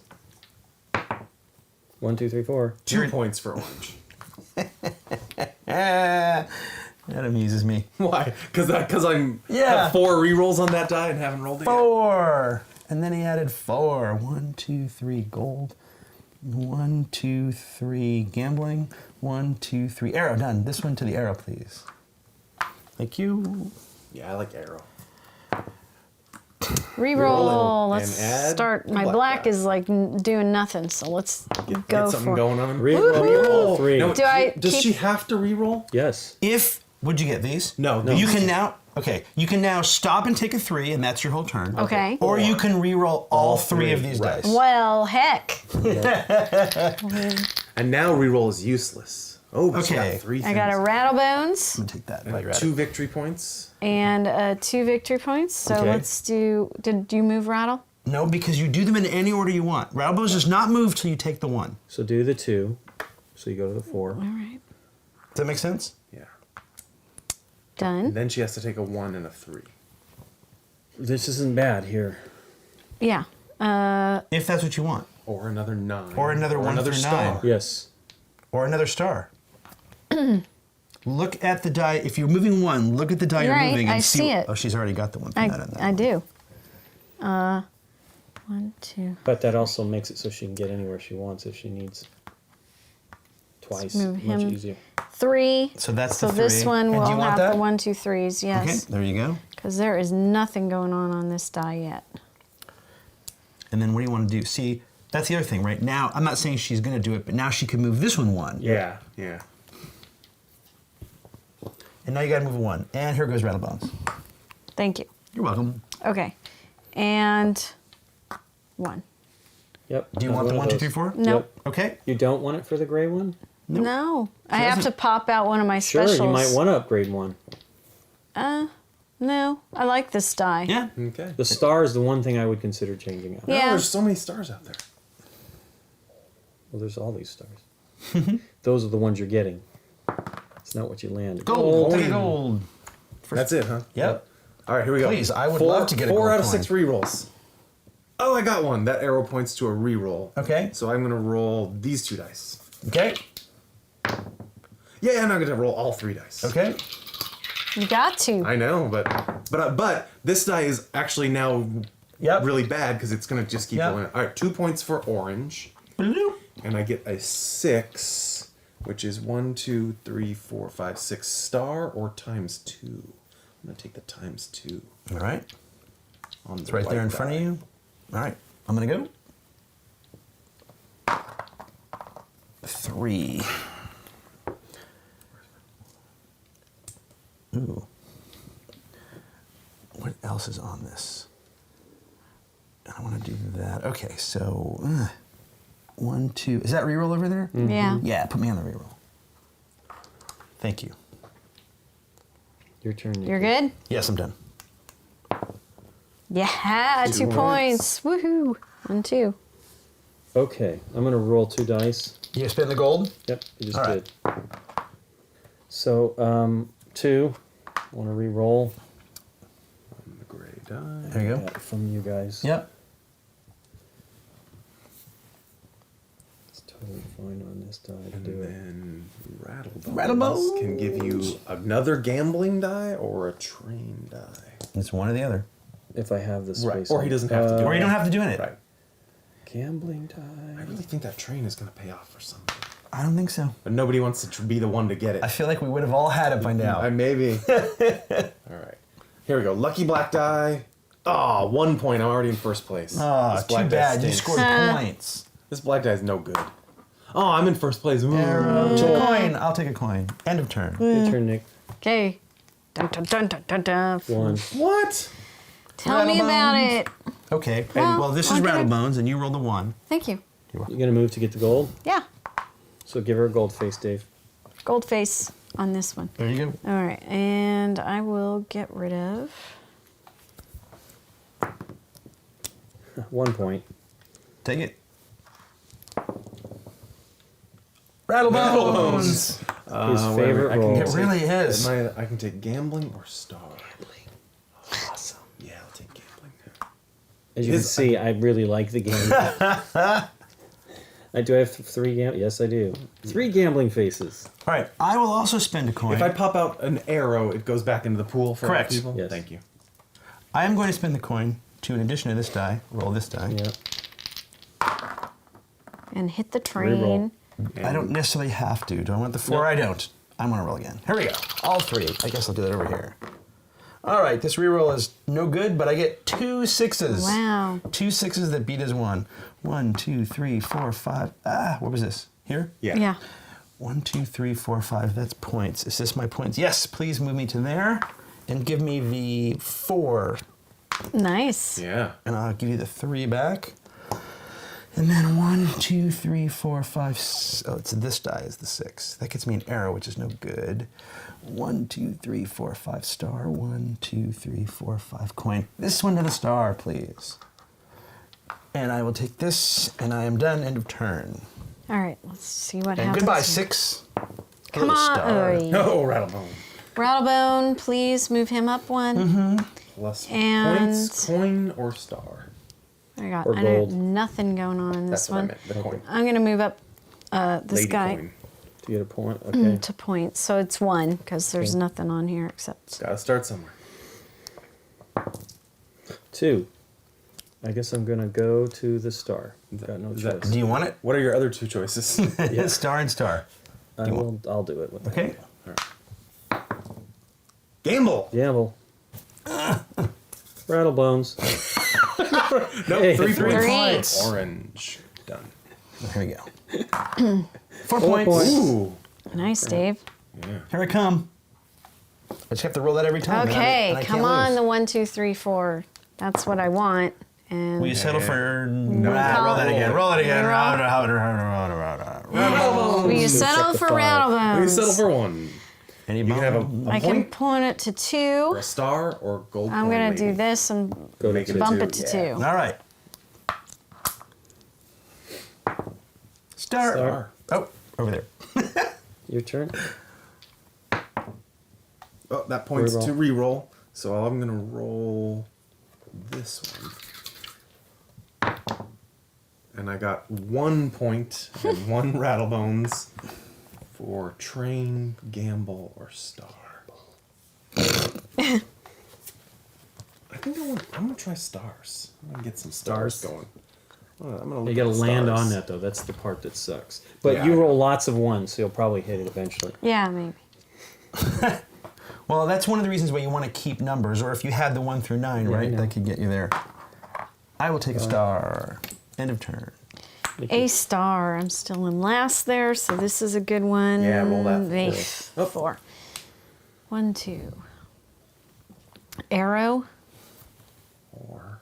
1, 2, 3, 4. 2 points for orange. Ah, that amuses me. Why? Because I'm Yeah. have 4 rerolls on that die and haven't rolled it yet. 4. And then he added 4. 1, 2, 3 gold. 1, 2, 3 gambling. 1, 2, 3 arrow. Done. This one to the arrow, please. Thank you. Yeah, I like arrow. Reroll. and Let's add start. the My black black die. is like doing nothing, so let's Get go something for going on. Reroll 3. No, Do I does keep- she have to reroll? Yes. If would you get these? No. You can now. Okay, you can now stop and take a 3, and that's your whole turn. Okay. Or you can re-roll all three of these right. dice. Well, heck. And now reroll is useless. Oh, but she Okay. got 3 things. I got a Rattlebones I'm gonna take that. And While you're at 2 it. victory points. and 2 victory points. So Okay. let's do. Did you move Rattle? No, because you do them in any order you want. Rattlebones does not move till you take the 1. So do the 2. So you go to the 4. All right. Does that make sense? Yeah. Done. And then she has to take a 1 and a 3. This isn't bad here. Yeah. If that's what you want. Or another 9. Or another 1 another through star. 9. Yes. Or another star. Look at the die. If you're moving 1, look at the die You're you're right, moving and I see. see it. Oh, she's already got the one from that in there. I do. 1, 2. But that also makes it so she can get anywhere she wants if she needs. Twice. move Much him. easier. 3. So that's So the this 3. one And will do you want have that? the 1, 2, 3s. Okay, Yes. there you go. Because there is nothing going on this die yet. And then what do you want to do? See, that's the other thing, right? Now, I'm not saying she's going to do it, but now she can move this one 1. Yeah. Yeah. And now you got to move a 1. And here goes Rattlebones. Thank you. You're welcome. Okay. And 1. Yep. Do you Another want the one 1, of 2, 3, those. 4? Nope. Okay. You don't want it for the gray one? No. I She have to doesn't- pop out one of my Sure, specials. you might want to upgrade one. No. I like this die. Yeah. Okay. The star is the one thing I would consider changing out. No, Yeah. there's so many stars out there. Well, there's all these stars. Those are the ones you're getting. It's not what you land. Gold. Take a gold. That's it, huh? Yep. All right, here we go. Please, I would 4, love to get a 4 gold out of coin. 6 rerolls. Oh, I got one. That arrow points to a reroll. Okay. So I'm going to roll these 2 dice. Okay. Yeah, I'm not going to roll all 3 dice. Okay. You got to. I know, but this die is actually now Yep. really bad because it's going to just keep Yep. going. All right, 2 points for orange. Bloop. And I get a 6, which is 1, 2, 3, 4, 5, 6 star or times 2. I'm going to take the times 2. All right. On It's right there in front of you. All right. I'm going to go. 3. Ooh. What else is on this? I want to do that. Okay, so 1, 2. Is that reroll over there? Yeah. Yeah, put me on the reroll. Thank you. Your turn. Nikki. You're good? Yes, I'm done. Yeah, 2 points. Woohoo. 1, 2. Okay, I'm going to roll 2 dice. You spend the gold? Yep, you just All did. So, 2. I want to re-roll The gray die. There you go. that from you guys. Yep. It's totally fine on this die to And do it. then Rattlebones, Rattlebones. can give you another gambling die or a train die. It's one or the other. If I have the space. Right, or he doesn't have to do Or it. you don't have to do it. Right. Gambling I die. really think that train is going to pay off for something. I don't think so. But nobody wants to be the one to get it. I feel like we would have all had it by now. Maybe. All right. Here we go. Lucky black die. Oh, 1 point. I'm already in first place. Oh, This too black die bad. You stinks. scored points. This black die is no good. Oh, I'm in first place. Ooh. Arrow. Coin. I'll take a coin. End of turn. Your turn, Nick. Okay. Dun, dun, dun, dun, dun, dun. 1. What? Tell me about Rattlebones. it. Okay. Well, Well, this is I'll give it- Rattlebones, and you rolled a 1. Thank you. You're going to move to get the gold? Yeah. So give her a gold face, Dave. Gold face on this one. There you go. All right. And I will get rid of. 1 point. Take it. Rattlebones. His wait, favorite I can roll. It really is. I can take gambling or star. Gambling. Awesome. Yeah, I'll take gambling. As you can see, I really like the game. Do I have 3 Yes, I do. 3 gambling faces. All right. I will also spend a coin. If I pop out an arrow, it goes back into the pool for Correct. other people? Yes. Thank you. I am going to spend the coin to, in addition to this die, roll this die. Yeah. And hit the train. Reroll. I don't necessarily have to. Do I want the 4? No. I don't. I'm going to roll again. Here we go. All 3. I guess I'll do that over here. All right, this reroll is no good, but I get 2 6s. Wow. 2 6s that beat his 1. 1, 2, 3, 4, 5. What was this? Here? Yeah. 1, 2, 3, 4, 5. That's points. Is this my points? Yes, please move me to there and give me the 4. Nice. Yeah. And I'll give you the 3 back. And then 1, 2, 3, 4, 5. Oh, it's this die is the 6. That gets me an arrow, which is no good. 1, 2, 3, 4, 5 star. 1, 2, 3, 4, 5 coin. This one to the star, please. And I will take this, and I am done. End of turn. All right, let's see what And happens. goodbye, here. 6. Come Little on. star. Oy. Oh, Rattlebone. Rattlebone, please move him up one. Plus And- points, coin, or star. I got Or gold. nothing going on in That's this what I one. meant. The coin. I'm going to move up this Lady guy coin. To get a point. Okay. to points. So it's 1 because there's Okay. nothing on here except. Gotta start somewhere. 2. I guess I'm gonna go to the star. Got no Is that- choice. Do you want it? What are your other 2 choices? Yeah. Star and star. I'll do it with that. Okay. Gamble. Gamble. Rattlebones. Nope. Hey, 3 Three. points. Orange. Done. Here we go. 4 points. points. Ooh. Nice, Dave. Yeah. Here I come. I just have to roll that every time. Okay, and I come can't on, lose. the 1, 2, 3, 4. That's what I want. And Will you settle for... No. roll that again. Roll it again. Roll. will you Let's settle check the for 5. Rattlebones? We settle for 1. Any You can have bump? a I can point, point it to or 2. a star, or gold I'm coin gonna lady. do this and Go Make to it a bump 2. it to Yeah. 2. All right. Start. Star. Oh, over there. Your turn. Oh, that points Reroll. to reroll. So I'm gonna roll this one. And I got 1 point and 1 Rattlebones for train, gamble, or star. I think I'm gonna try stars. I'm gonna get some stars Stars? going. I'm gonna look You gotta at land stars. on that though. That's the part that sucks. But Yeah, you I roll know. lots of 1s, so you'll probably hit it eventually. Yeah, maybe. Well, that's one of the reasons why you want to keep numbers, or if you had the 1 through 9, Yeah, I right, know. that could get you there. I will take a star. End of turn. A star. I'm still in last there, so this is a good one. Yeah, roll that Eight, four. Oh. 4. 1, 2. Arrow. Or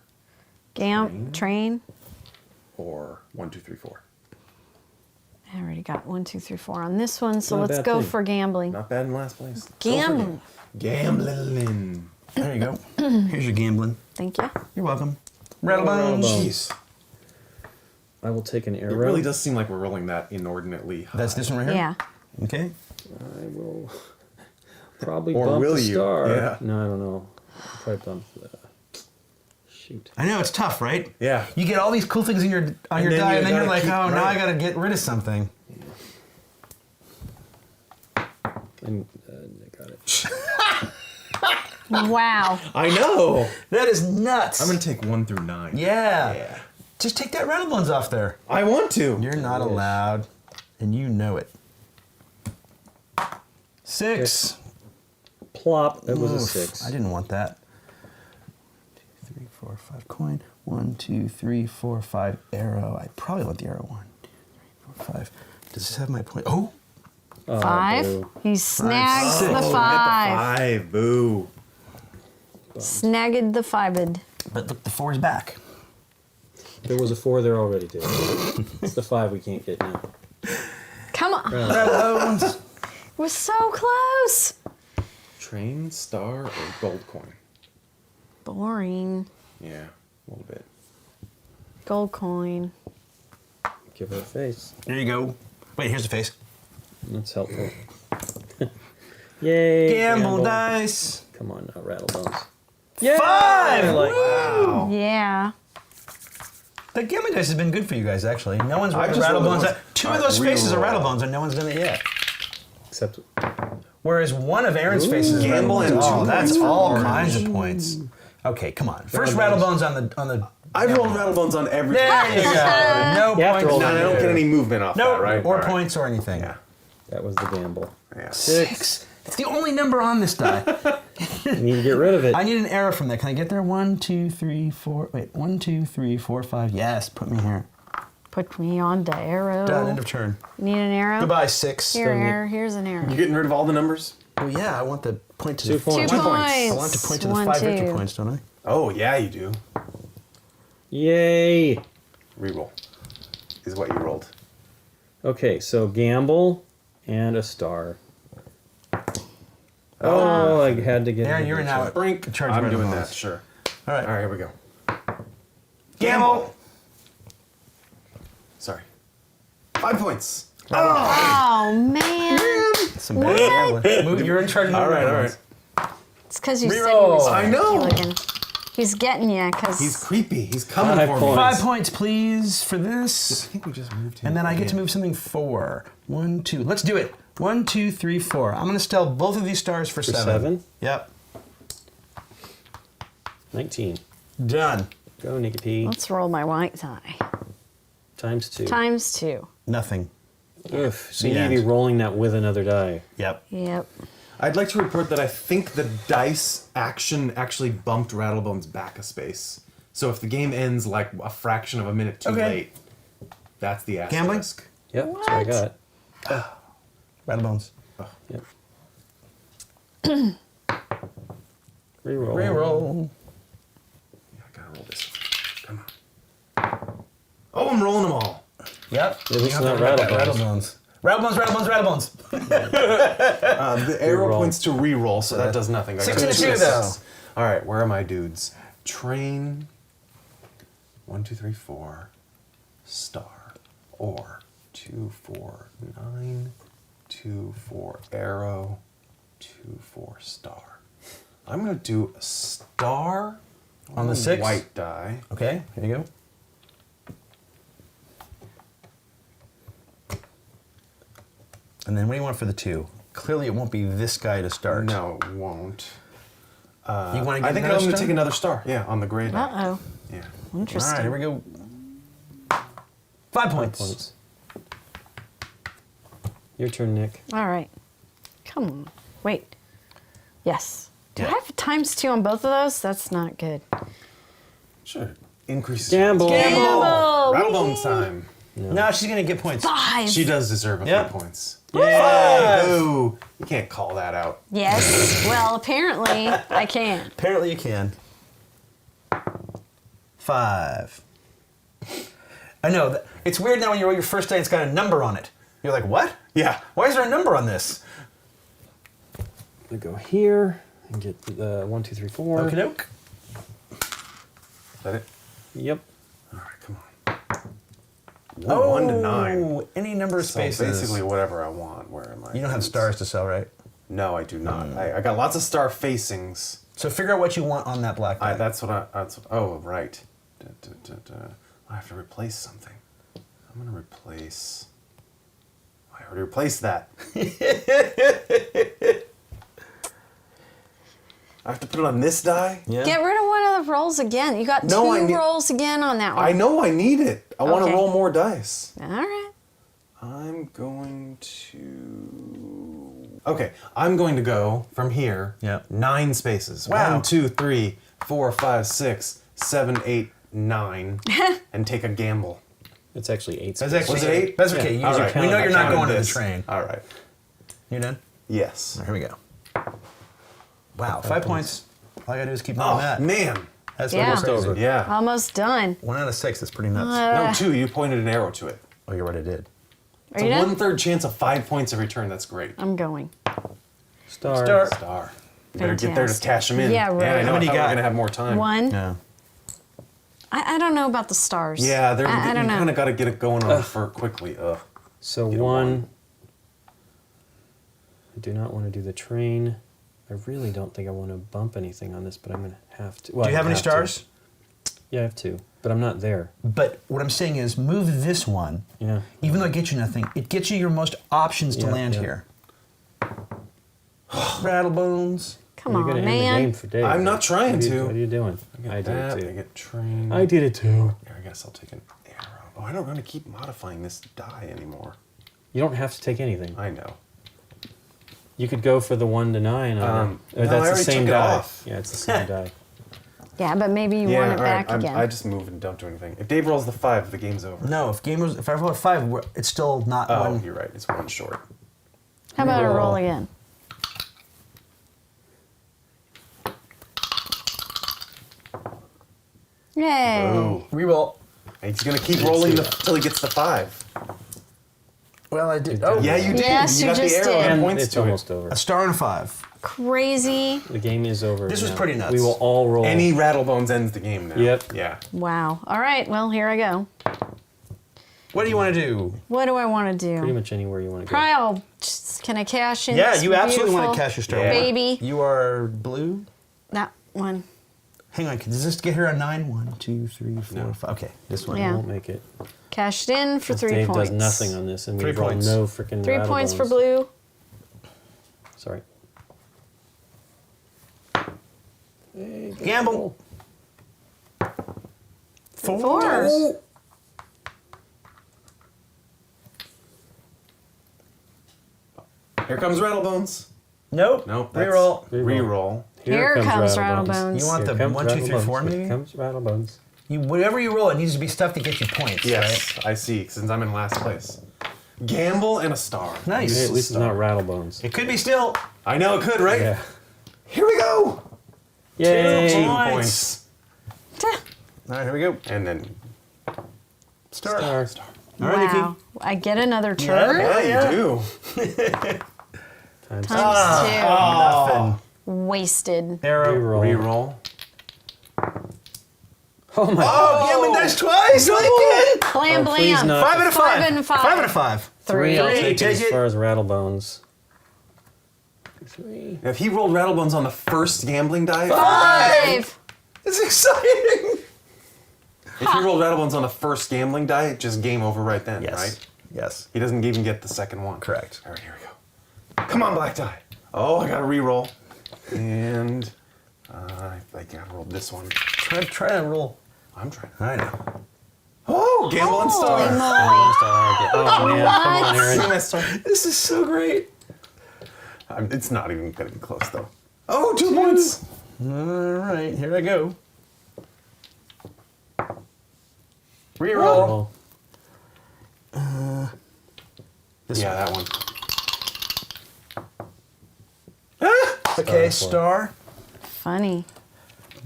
Train. or 1, 2, 3, 4. I already got 1, 2, 3, 4 on this one, so Not a let's bad go thing. for gambling. Not bad in last place. Gambling. Gambling. There you go. Here's your gambling. Thank you. You're welcome. Rattlebones. Rattlebones. Jeez. I will take an It arrow. really does seem like we're rolling that inordinately high. That's this one right here? Yeah. Okay. I will probably Or bump will the you? star. Yeah. No, I don't know. I'll probably bump the... Shoot. I know, it's tough, right? Yeah. You get all these cool things in your on your then die, you and then you're gotta like, keep- oh, now I right. gotta get rid of something. And I got it. Wow. I know. That is nuts. I'm gonna take 1 through 9. Yeah. Yeah. Just take that Rattlebones off there. I want to. You're not Wish. allowed, and you know it. 6. Plop. That was a Oof, 6. I didn't want that. 2, 3, 4, 5 coin. 1, 2, 3, 4, 5 arrow. I probably want the arrow. 1, 2, 3, 4, 5. Does this have my point? Oh, Oh, 5. boo. He snags the Oh, 5. Get the 5. Boo. Snagged the 5'd. but look, the 4 is back. There was a 4 there already, dude. It's the 5 we can't get now. Come on. Rattlebones. It was so close. Train, star, or gold coin? Boring. Yeah, a little bit. Gold coin. Give her a face. There you go. Wait, here's the face. That's helpful. Yay! Gamble dice. Come on now, Rattlebones. 5! I like Wow. Yeah. The gambling dice has been good for you guys, actually. No one's I rolled just rolled Rattlebones. the ones- 2 of Alright, those faces are reroll. Rattlebones, and no one's done it yet. Except Whereas one of Aaron's faces is Gamble Rattlebones. and 2 Oh, that's points for all orange. kinds of points. Okay, come on. First Rattlebones. Rattlebones on the. I've rolled Rattlebones on every. There you go. No You have to points. roll No, I don't get any movement off No, that, right? or All right. points or anything. Yeah. that was the gamble. Yeah. 6. It's the only number on this die. You need to get rid of it. I need an arrow from there. Can I get there? 1, 2, 3, 4. Wait, 1, 2, 3, 4, 5. Yes, put me here. Put me on the arrow. Done. End of turn. Need an arrow? Goodbye, 6. Here's an arrow. You getting rid of all the numbers? Well, yeah, I want the point to 2 points. 2 I points. want to point to the 1, 5 victory 2. points, don't I? Oh, yeah, you do. Yay! Reroll is what you rolled. Okay, so gamble and a star. Oh, I had to get. Aaron, you're now at Brink. charge of I'm doing Rattlebones. that, sure. All right. All right, here we go. Gamble. Sorry. 5 points. Oh, man. Some bad gambling. You're in charge of All right, all Rattlebones. right. It's because you said he Reroll. was I know. looking. He's getting you because He's creepy. He's coming 5 for me. points. 5 points, please, for I this. think we just moved him. And then I get to in. move something 4. 1, 2. Let's do it. 1, 2, 3, 4. I'm going to steal both of these stars for 7. 7? Yep. 19. Done. Go, Nikki P. let's roll my white die. Times 2. Times 2. Nothing. Oof. So The you need to be end. rolling that with another die. Yep. Yep. I'd like to report that I think the dice action actually bumped Rattlebones back a space. So if the game ends like a fraction of a minute too Okay. late, that's the Gambling? asterisk. Yep, that's what I What? got. Rattlebones. Yep. Reroll. Reroll. Yeah, I gotta roll this. Come on. Oh, I'm rolling them all. Yep. At least You not have to remember Rattlebones. Rattlebones, Rattlebones, Rattlebones. The arrow Reroll. points to reroll, so that does nothing. I 6 got and a 2, two though. assists. All right, where are my dudes? Train. 1, 2, 3, 4. Star. Or 2, 4, 9. 2, 4. Arrow. 2, 4. Star. I'm gonna do a star On the 6? white die. Okay, here you go. And then what do you want for the 2? Clearly it won't be this guy to start. No, it won't. You want to get I think I'm another gonna star? take another star. Yeah, on the gray die. Uh-oh. Yeah. All Interesting. right, here we go. 5 points. Points. Your turn, Nick. All right. Come on. Wait. Yes. Do I Yeah. have times 2 on both of those? That's not good. Sure. Increases. Gamble. Gamble! Rattlebone time. No, she's going to get points. 5. She does deserve a Yep. few points. Yay! Boo! You can't call that out. Yes. Well, apparently I can. Apparently you can. 5. I know. It's weird now when you roll your first die, it's got a number on it. You're like, what? Yeah. Why is there a number on this? I'm going to go here and get the 1, 2, 3, 4. Okie doke. Is that it? Yep. All right, come on. 1 to 9. Any number of So spaces. basically whatever I want. Where am I? You don't have stars to sell, right? No, I do not. I got lots of star facings. So figure out what you want on that black die. That's what I. Oh, right. I have to replace something. I'm gonna replace. I already replaced that. I have to put it on this die. Yeah. Get rid of one of the rolls again. You got No, I 2 need- rolls again on that one. I know I need it. I want to Okay. roll more dice. All right. I'm going to. Okay, I'm going to go from here. Yep. 9 spaces. Wow. 1, 2, 3, 4, 5, 6, 7, 8, 9, and take a gamble. It's actually 8 That's spaces. actually Was it 8? That's okay. Yeah. Use All it. right. We know I you're not counted going to the this. train. All right. You done? Yes. Here we go. Wow, 5 points. All I gotta do is keep rolling Oh that. man. That's Yeah. almost over. Yeah. Almost done. 1 out of 6. That's pretty nuts. No, 2. You pointed an arrow to it. Oh, you're right. I did. Are It's you a done? 1/3 chance of 5 points every turn. That's great. I'm going. Star. Star. Star. You better get there to Fantastic. cash them in. Yeah, right. I know. How many I thought we got? were gonna have more time. 1. Yeah. I don't know about the stars. Yeah, I don't you know. kind of got to get it going on for quickly. Ugh. So Get a 1. I do not want to do the train. I really don't think I want to bump anything on this, but I'm going to have to. Well, Do you I have any to. stars? Yeah, I have 2, but I'm not there. But what I'm saying is move this one. Yeah. Even though it gets you nothing, it gets you your most options to Yeah, land yeah. here. Rattlebones. Come You're on, going to end the man. game for Dave. I'm not trying What are you- to. What are you doing? Get I did that, it I too. get train. I did it too. Here, I guess I'll take an arrow. Oh, I don't want to keep modifying this die anymore. You don't have to take anything. I know. You could go for the 1 to 9. No, I that's the already same took it die. off. Yeah, it's the same die. Yeah, but maybe you want it back again. I just move and don't do anything. If Dave rolls the 5, the game's over. No, if I roll a 5, it's still not Oh, one. you're right. It's 1 short. How about a Reroll. roll again? Yay. Ooh. Reroll. And he's gonna keep rolling until he gets the 5. Well, I did. Oh. Oh, Yeah, you did. Yes, you you got just the arrow did. and And points it's to almost it. over. a star and a 5. Crazy. The game is over. This was now. pretty nuts. We will all roll. Any Rattlebones ends the game now. Yep. Yeah. Wow. All right, well, here I go. What do you want to do? What do I want to do? Pretty much anywhere you want to go. Probably I'll can I cash in? Yeah, this you absolutely want to beautiful cash your star. Yeah. baby? You are blue. That one. Hang on, does this get here on 9? 1, 2, 3, 4, No. 5. Okay, this one. Yeah. Won't make it. Cashed in for 3 Dave points. does nothing on this, and we 3 roll points. no freaking 3 points for Rattlebones. blue. Sorry. Gamble. 4. 4. Here comes Rattlebones. Nope. Nope. That's Reroll. Reroll. Here comes Rattlebones. You want Here the comes 1, 2, 3, 4 Rattlebones. maybe? Here comes Rattlebones. Whatever you roll, it needs to be stuff to get you points. Yes, Right? I see. Since I'm in last place. Gamble and a star. Nice. Hey, at least it's not Rattlebones. It could be still. I know it could, right? Yeah. Here we go. Yay! 2 points. points. All right, here we go. And then Star. Star. All right, Nikki. Wow. I get another turn. Yeah. yeah, you do. Times Times Nothing. 2. Wasted. Arrow. Reroll. Reroll. Oh my Oh, Gammon dice twice. Again. Blam, Oh, please blam. not. 5 and a 5. 5 and a 5. 5 and a 5. 3. I'll Three. take it Take as it. far as Rattlebones. 3. If he rolled Rattlebones on the first gambling die, 5. It's exciting. if he rolled Rattlebones on the first gambling die, just game over right then, Yes. right? Yes. He doesn't even get the second one. Correct. All right, here we go. Come on, black die. Oh, I got to re-roll. And I got to roll this one. Try to roll. I'm trying. I know. Oh, gamble and Holy star. moly. Oh man, come on, Aaron. See my star? This is so great. It's not even going to be close, though. Oh, 2 points. All right, here I go. Reroll. Roll. This Yeah, that one. Okay, Star star. Funny.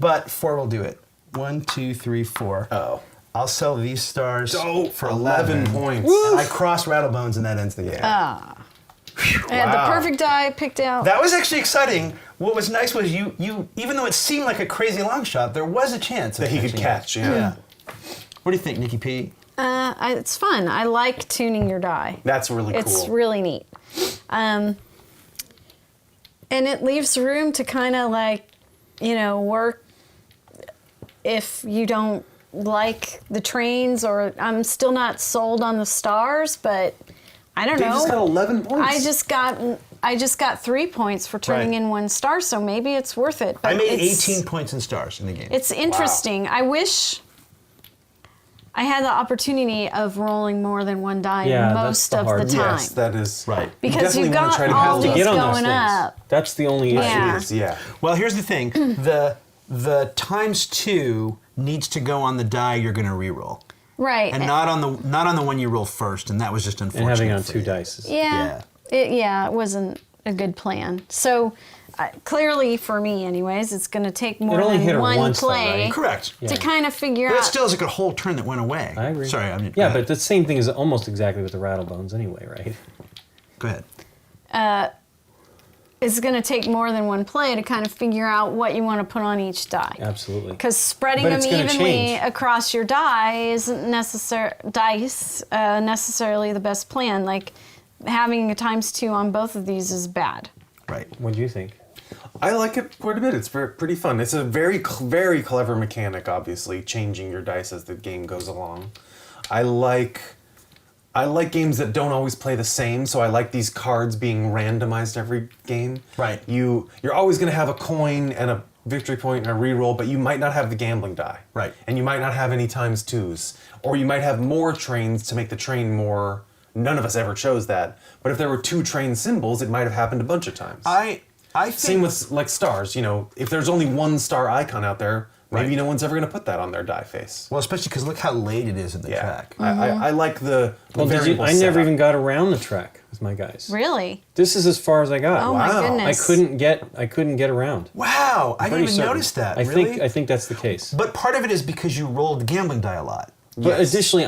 But 4 will do it. 1, 2, 3, 4. Oh. I'll sell these stars Oh, for 11 points. And I cross Rattlebones and that ends the game. I had the Wow. perfect die picked out. That was actually exciting. What was nice was you even though it seemed like a crazy long shot, there was a chance That he could catching it. catch, yeah. What do you think, Nikki P? It's fun. I like tuning your die. That's really cool. It's really neat. And it leaves room to kind of work if you don't like the trains, or I'm still not sold on the stars, but I don't Dave know. just got 11 points. I just got 3 points for turning Right. in 1 star, so maybe it's worth it. But I made it's- 18 points in stars in the game. It's interesting. I wish I had the opportunity of rolling more than 1 die Yeah, that's most the of hard- the time. Yes, that is. Right. Because definitely you've wanna got try to all build these up. Get on those going things. up. That's the only issue. Yeah. It is, yeah. Well, here's the thing. The times 2 needs to go on the die you're going to reroll. Right. And not on the one you roll first, and that was just And unfortunate. having it on for 2 you. dice. is- Yeah. It wasn't a good plan. So clearly for me anyways, it's going to take more only hit than her one once though, play right? Correct. to kind of figure But it out. still is like a whole turn that went away. I agree. Sorry, I mean, Yeah, but the same thing is almost exactly with the Rattlebones anyway, right? go ahead. It's going to take more than one play to kind of figure out what you want to put on each die. Absolutely. Because spreading But them it's gonna evenly change. across your die isn't necessarily the best plan. Like having a times 2 on both of these is bad. Right. What do you think? I like it quite a bit. It's pretty fun. It's a very clever mechanic, obviously, changing your dice as the game goes along. I like games that don't always play the same, so I like these cards being randomized every game. Right. You're always going to have a coin and a victory point and a reroll, but you might not have the gambling die. Right. And you might not have any times 2s. Or you might have more trains to make the train more none of us ever chose that. But if there were 2 train symbols, it might have happened a bunch of times. I think Same with like stars. You know, if there's only 1 star icon out there, maybe Right. no one's ever going to put that on their die face. well, especially because look how late it is in the track. I like the Well, variable I never setup. even got around the track with my guys. Really? This is as far as I got. Oh my Wow. goodness. I couldn't get around. Wow, I didn't Pretty even certain. notice that. I really? think that's the case. But part of it is because you rolled the gambling die a lot. But Yes. additionally,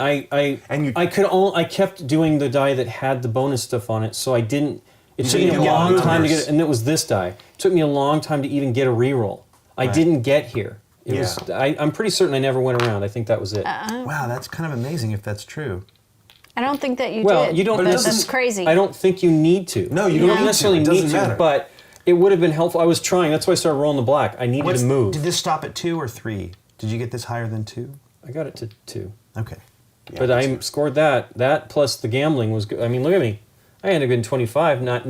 And you- I kept doing the die that had the bonus stuff on it, so I didn't. It took me didn't a get long the time to numbers. get, and it was this die. It took me a long time to even get a reroll. I didn't get here. It was. I'm pretty certain I never went around. I think that was it. Wow, that's kind of amazing if that's true. I don't think that you Well, did. you don't. But it that's doesn't- crazy. I don't think you need to. No, you don't don't need to. necessarily It need doesn't to. matter. But it would have been helpful. I was trying. That's why I started rolling the black. I needed to move. Did this stop at 2 or 3? Did you get this higher than 2? I got it to 2. Okay. Yeah, But that's I scored that. That plus the gambling was good. I mean, look at me. I ended up getting 25, not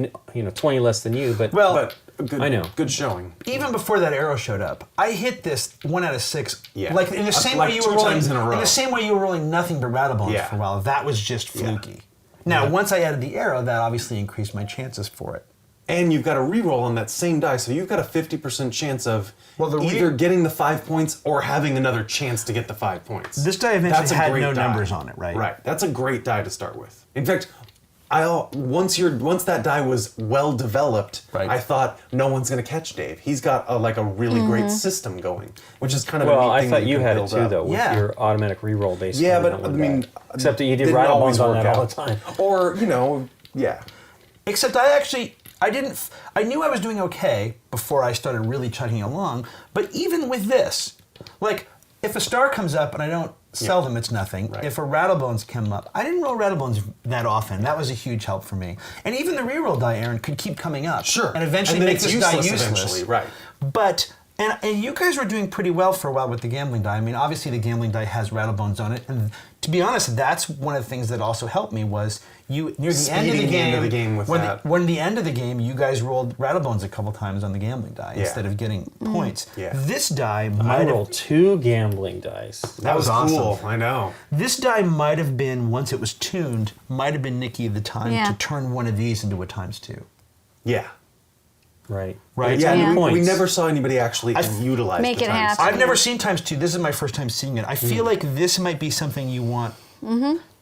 20 less than you, but Well, But a good, I know. Good showing. even before that arrow showed up, I hit this 1 out of 6. Yeah. Like in the same Like way you 2 were rolling times in a row. the same way you were rolling nothing but Rattlebones Yeah. for a while. That was just fluky. Now, once I added the arrow, that obviously increased my chances for it. And you've got a reroll on that same die, so you've got a 50% chance of Well, the either getting the 5 points or having another chance to get the 5 points. This die eventually That's a had great no die. numbers on it, right? Right. That's a great die to start with. In fact, once that die was well developed, Right. I thought no one's going to catch Dave. He's got a really great system going, which is kind of a well, neat I thing thought that you can had it build too, up. though, with Yeah. your automatic reroll basically. Yeah, but on I one mean, die. Except that you did didn't always Rattlebones on work that all out. the time. Or yeah. Except I knew I was doing okay before I started really chugging along, but even with this, like, if a star comes up and I don't sell them, it's nothing. Right. If a Rattlebones came up, I didn't roll Rattlebones that often. That was a huge help for me. And even the reroll die, Aaron, could keep coming up. Sure. And eventually And then make it's this die useless useless. eventually, right. But, and you guys were doing pretty well for a while with the gambling die. I mean, obviously the gambling die has Rattlebones on it. And to be honest, that's one of the things that also helped me was near the end of the Speeding the end of the game with when that. when the end of the game, you guys rolled Rattlebones a couple times on the gambling die instead of getting points. Yeah. This die I might rolled have, 2 gambling dice. that was cool. awesome. I know. This die might have been, once it was tuned, might have been Nikki the time Yeah. to turn one of these into a ×2. Yeah. Right. Right. It's Yeah, on Yeah. we points. never saw anybody actually utilize Make the it times. happen. I've never seen ×2. This is my first time seeing it. I feel like this might be something you want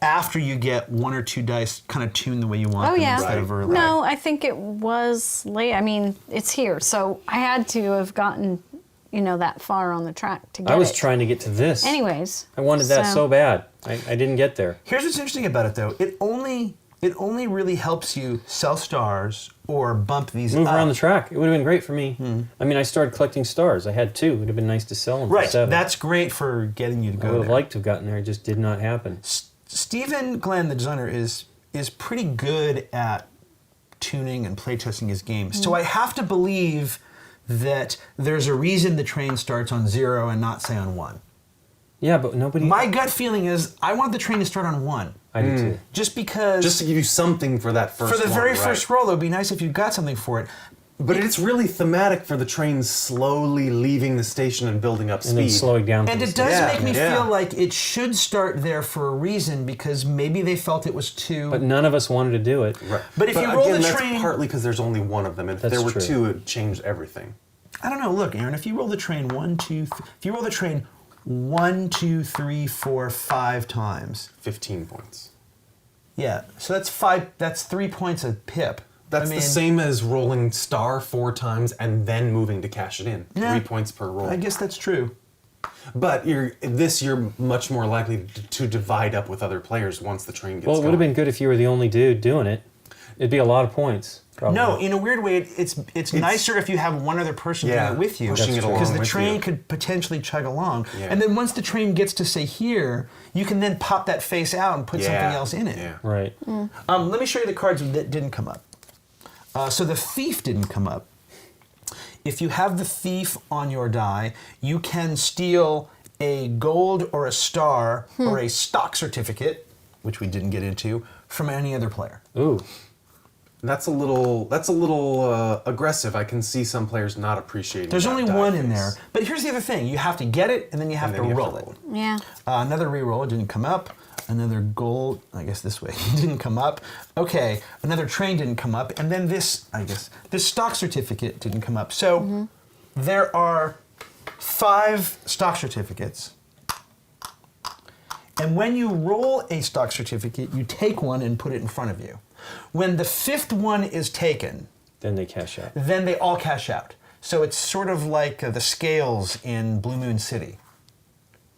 after you get 1 or 2 dice kind of tuned the way you want Oh them yeah. instead of early. No, I think it was late. I mean, it's here, so I had to have gotten, that far on the track to get I was it. trying to get to this. Anyways. I wanted that so bad. I didn't get there. Here's what's interesting about it, though. It only really helps you sell stars or bump these Move up. around the track. It would have been great for me. I mean, I started collecting stars. I had 2. It would have been nice to sell them Right. for 7. That's great for getting you to I go would have there. liked to have gotten there. It just did not happen. Stephen Glenn, the designer, is pretty good at tuning and playtesting his games. So I have to believe that there's a reason the train starts on 0 and not, say, on 1. Yeah, but nobody. My gut feeling is I want the train to start on 1. I do too. Just because Just to give you something for that first for the one, very right. first roll, it would be nice if you got something for it. But it's really thematic for the train slowly leaving the station and building up And speed. then slowing down. And for it the does Yeah, make me yeah. feel like it should start there for a reason because maybe they felt it was too. But none of us wanted to do it. Right. But if you roll again, the that's train- partly because there's only one of them. If That's there were true. 2, it changed everything. I don't know. Look, Aaron, if you roll the train 1, 2, if you roll the train 1, 2, 3, 4, 5 times, 15 points. yeah. So that's 5. That's 3 points a pip. That's the same as rolling star 4 times and then moving to cash it in. Yeah. 3 points per roll. I guess that's true. But you're much more likely to divide up with other players once the train gets Well, it going. would have been good if you were the only dude doing it. It'd be a lot of points. Probably. No, in a weird way, it's nicer if you have one other person Yeah, doing it with you. pushing it along because the with train you. could potentially chug along. Yeah. And then once the train gets to, say, here, you can then pop that face out and put something else in it. Yeah. Right. Let me show you the cards that didn't come up. So the thief didn't come up. If you have the thief on your die, you can steal a gold or a star or a stock certificate, which we didn't get into, from any other player. Ooh. That's a little aggressive. I can see some players not appreciating. There's that only die one in face. there. But here's the other thing. You have to get it, and then you have And to then you have roll to it. roll Yeah. Another reroll, it didn't come up. Another gold, I guess this way, didn't come up. Okay, another train didn't come up. And then this, I guess, this stock certificate didn't come up. So there are 5 stock certificates. And when you roll a stock certificate, you take one and put it in front of you. When the 5th one is taken, Then they cash out. then they all cash out. So it's sort of like the scales in Blue Moon City,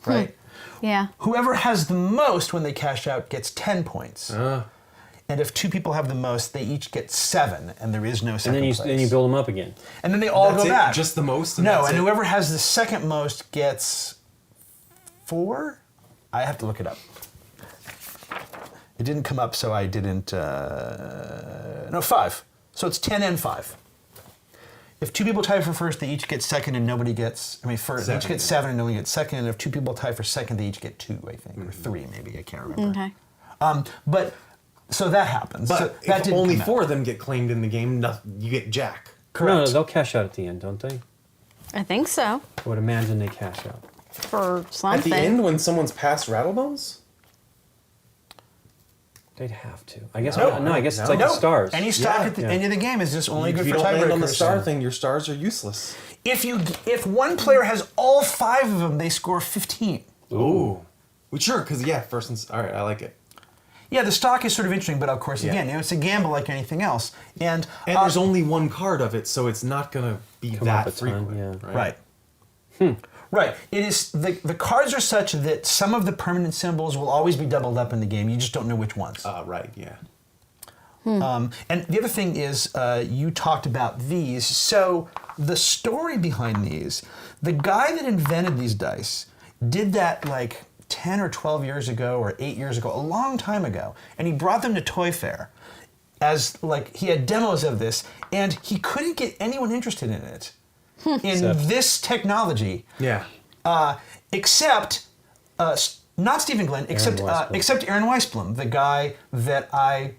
right? Yeah. Whoever has the most when they cash out gets 10 points. And if 2 people have the most, they each get 7, and there is no second place. Then you build them up again. And then they all That's go it? back. Just the most? And No, that's and it? whoever has the second most gets 4? I have to look it up. It didn't come up, so I didn't... no, 5. So it's 10 and 5. If 2 people tie for first, they each get second and nobody gets... I mean, first, they each get 7 and nobody gets second. And if 2 people tie for second, they each get 2, I think. Or 3, maybe. I can't remember. Okay. But, so that happens. But so that if didn't only come out. 4 of them get claimed in the game, you get Jack. Correct. No, they'll cash out at the end, don't they? I think so. I would imagine they cash out. For something. At the end, when someone's past Rattlebones? They'd have to. I guess. No. I guess it's No. like the stars. Any stock at the Yeah. end of the game is just only If good you for don't land on the tiebreakers. star thing, your stars are useless. If one player has all 5 of them, they score 15. Ooh. Well, sure, because, first and... All right, I like it. Yeah, the stock is sort of interesting, but of course, Yeah. again, it's a gamble like anything else. And there's only one card of it, so it's not going to be Come up that a ton, frequent. yeah. right. Right. It is the cards are such that some of the permanent symbols will always be doubled up in the game. You just don't know which ones. Right, yeah. And the other thing is, you talked about these. So the story behind these, the guy that invented these dice did that like 10 or 12 years ago or 8 years ago, a long time ago. And he brought them to Toy Fair as like, he had demos of this and he couldn't get anyone interested in it. In this technology. Yeah. Except, not Stephen Glenn, except Aaron Weisblum, the guy that I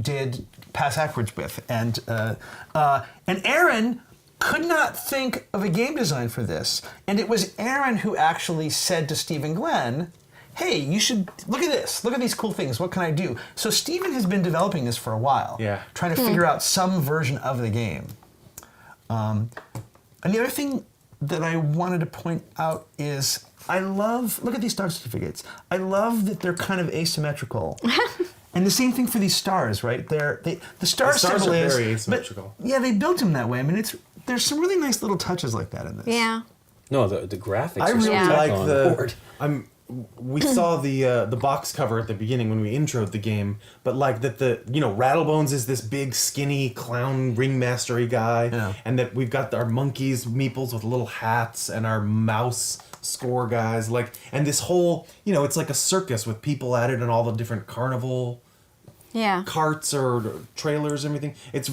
did Pass Backwards with. And Aaron could not think of a game design for this. And it was Aaron who actually said to Stephen Glenn, hey, you should look at this. Look at these cool things. What can I do? So Stephen has been developing this for a while. Yeah. Trying to figure out some version of the game. And the other thing that I wanted to point out is look at these star certificates. I love that they're kind of asymmetrical. And the same thing for these stars, right? The star The stars symbol are is very asymmetrical. But, yeah, they built them that way. I mean, there's some really nice little touches like that in this. Yeah. No, the graphics. I are really Yeah. like on the board. we saw the box cover at the beginning when we introed the game, but like that Rattlebones is this big skinny clown ringmastery guy, Yeah. and that we've got our monkeys, meeples with little hats, and our mouse score guys, and this whole it's like a circus with people at it and all the different carnival Yeah. carts or trailers and everything. It's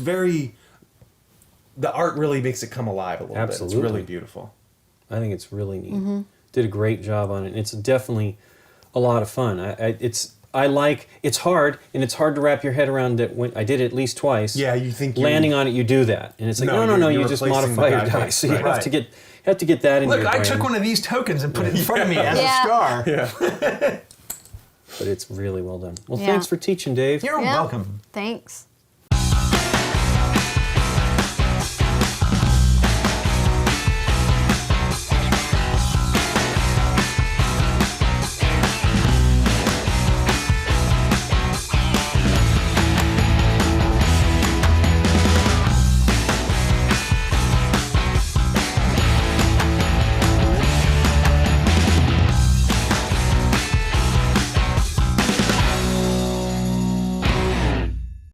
the art really makes it come alive a little Absolutely. bit. It's really beautiful. I think it's really neat. Did a great job on it. It's definitely a lot of fun. It's hard, and it's hard to wrap your head around it. When I did it at least twice. Yeah, you think landing on it, you do that, and it's like no, you're you just replacing modify the your guy. dice. So you Right. have to get that in Look, your I brain. took one of these tokens and put it in front of me as Yeah. a star. Yeah. But it's really well done. Well, Yeah. thanks for teaching, Dave. You're Yeah. welcome. Thanks.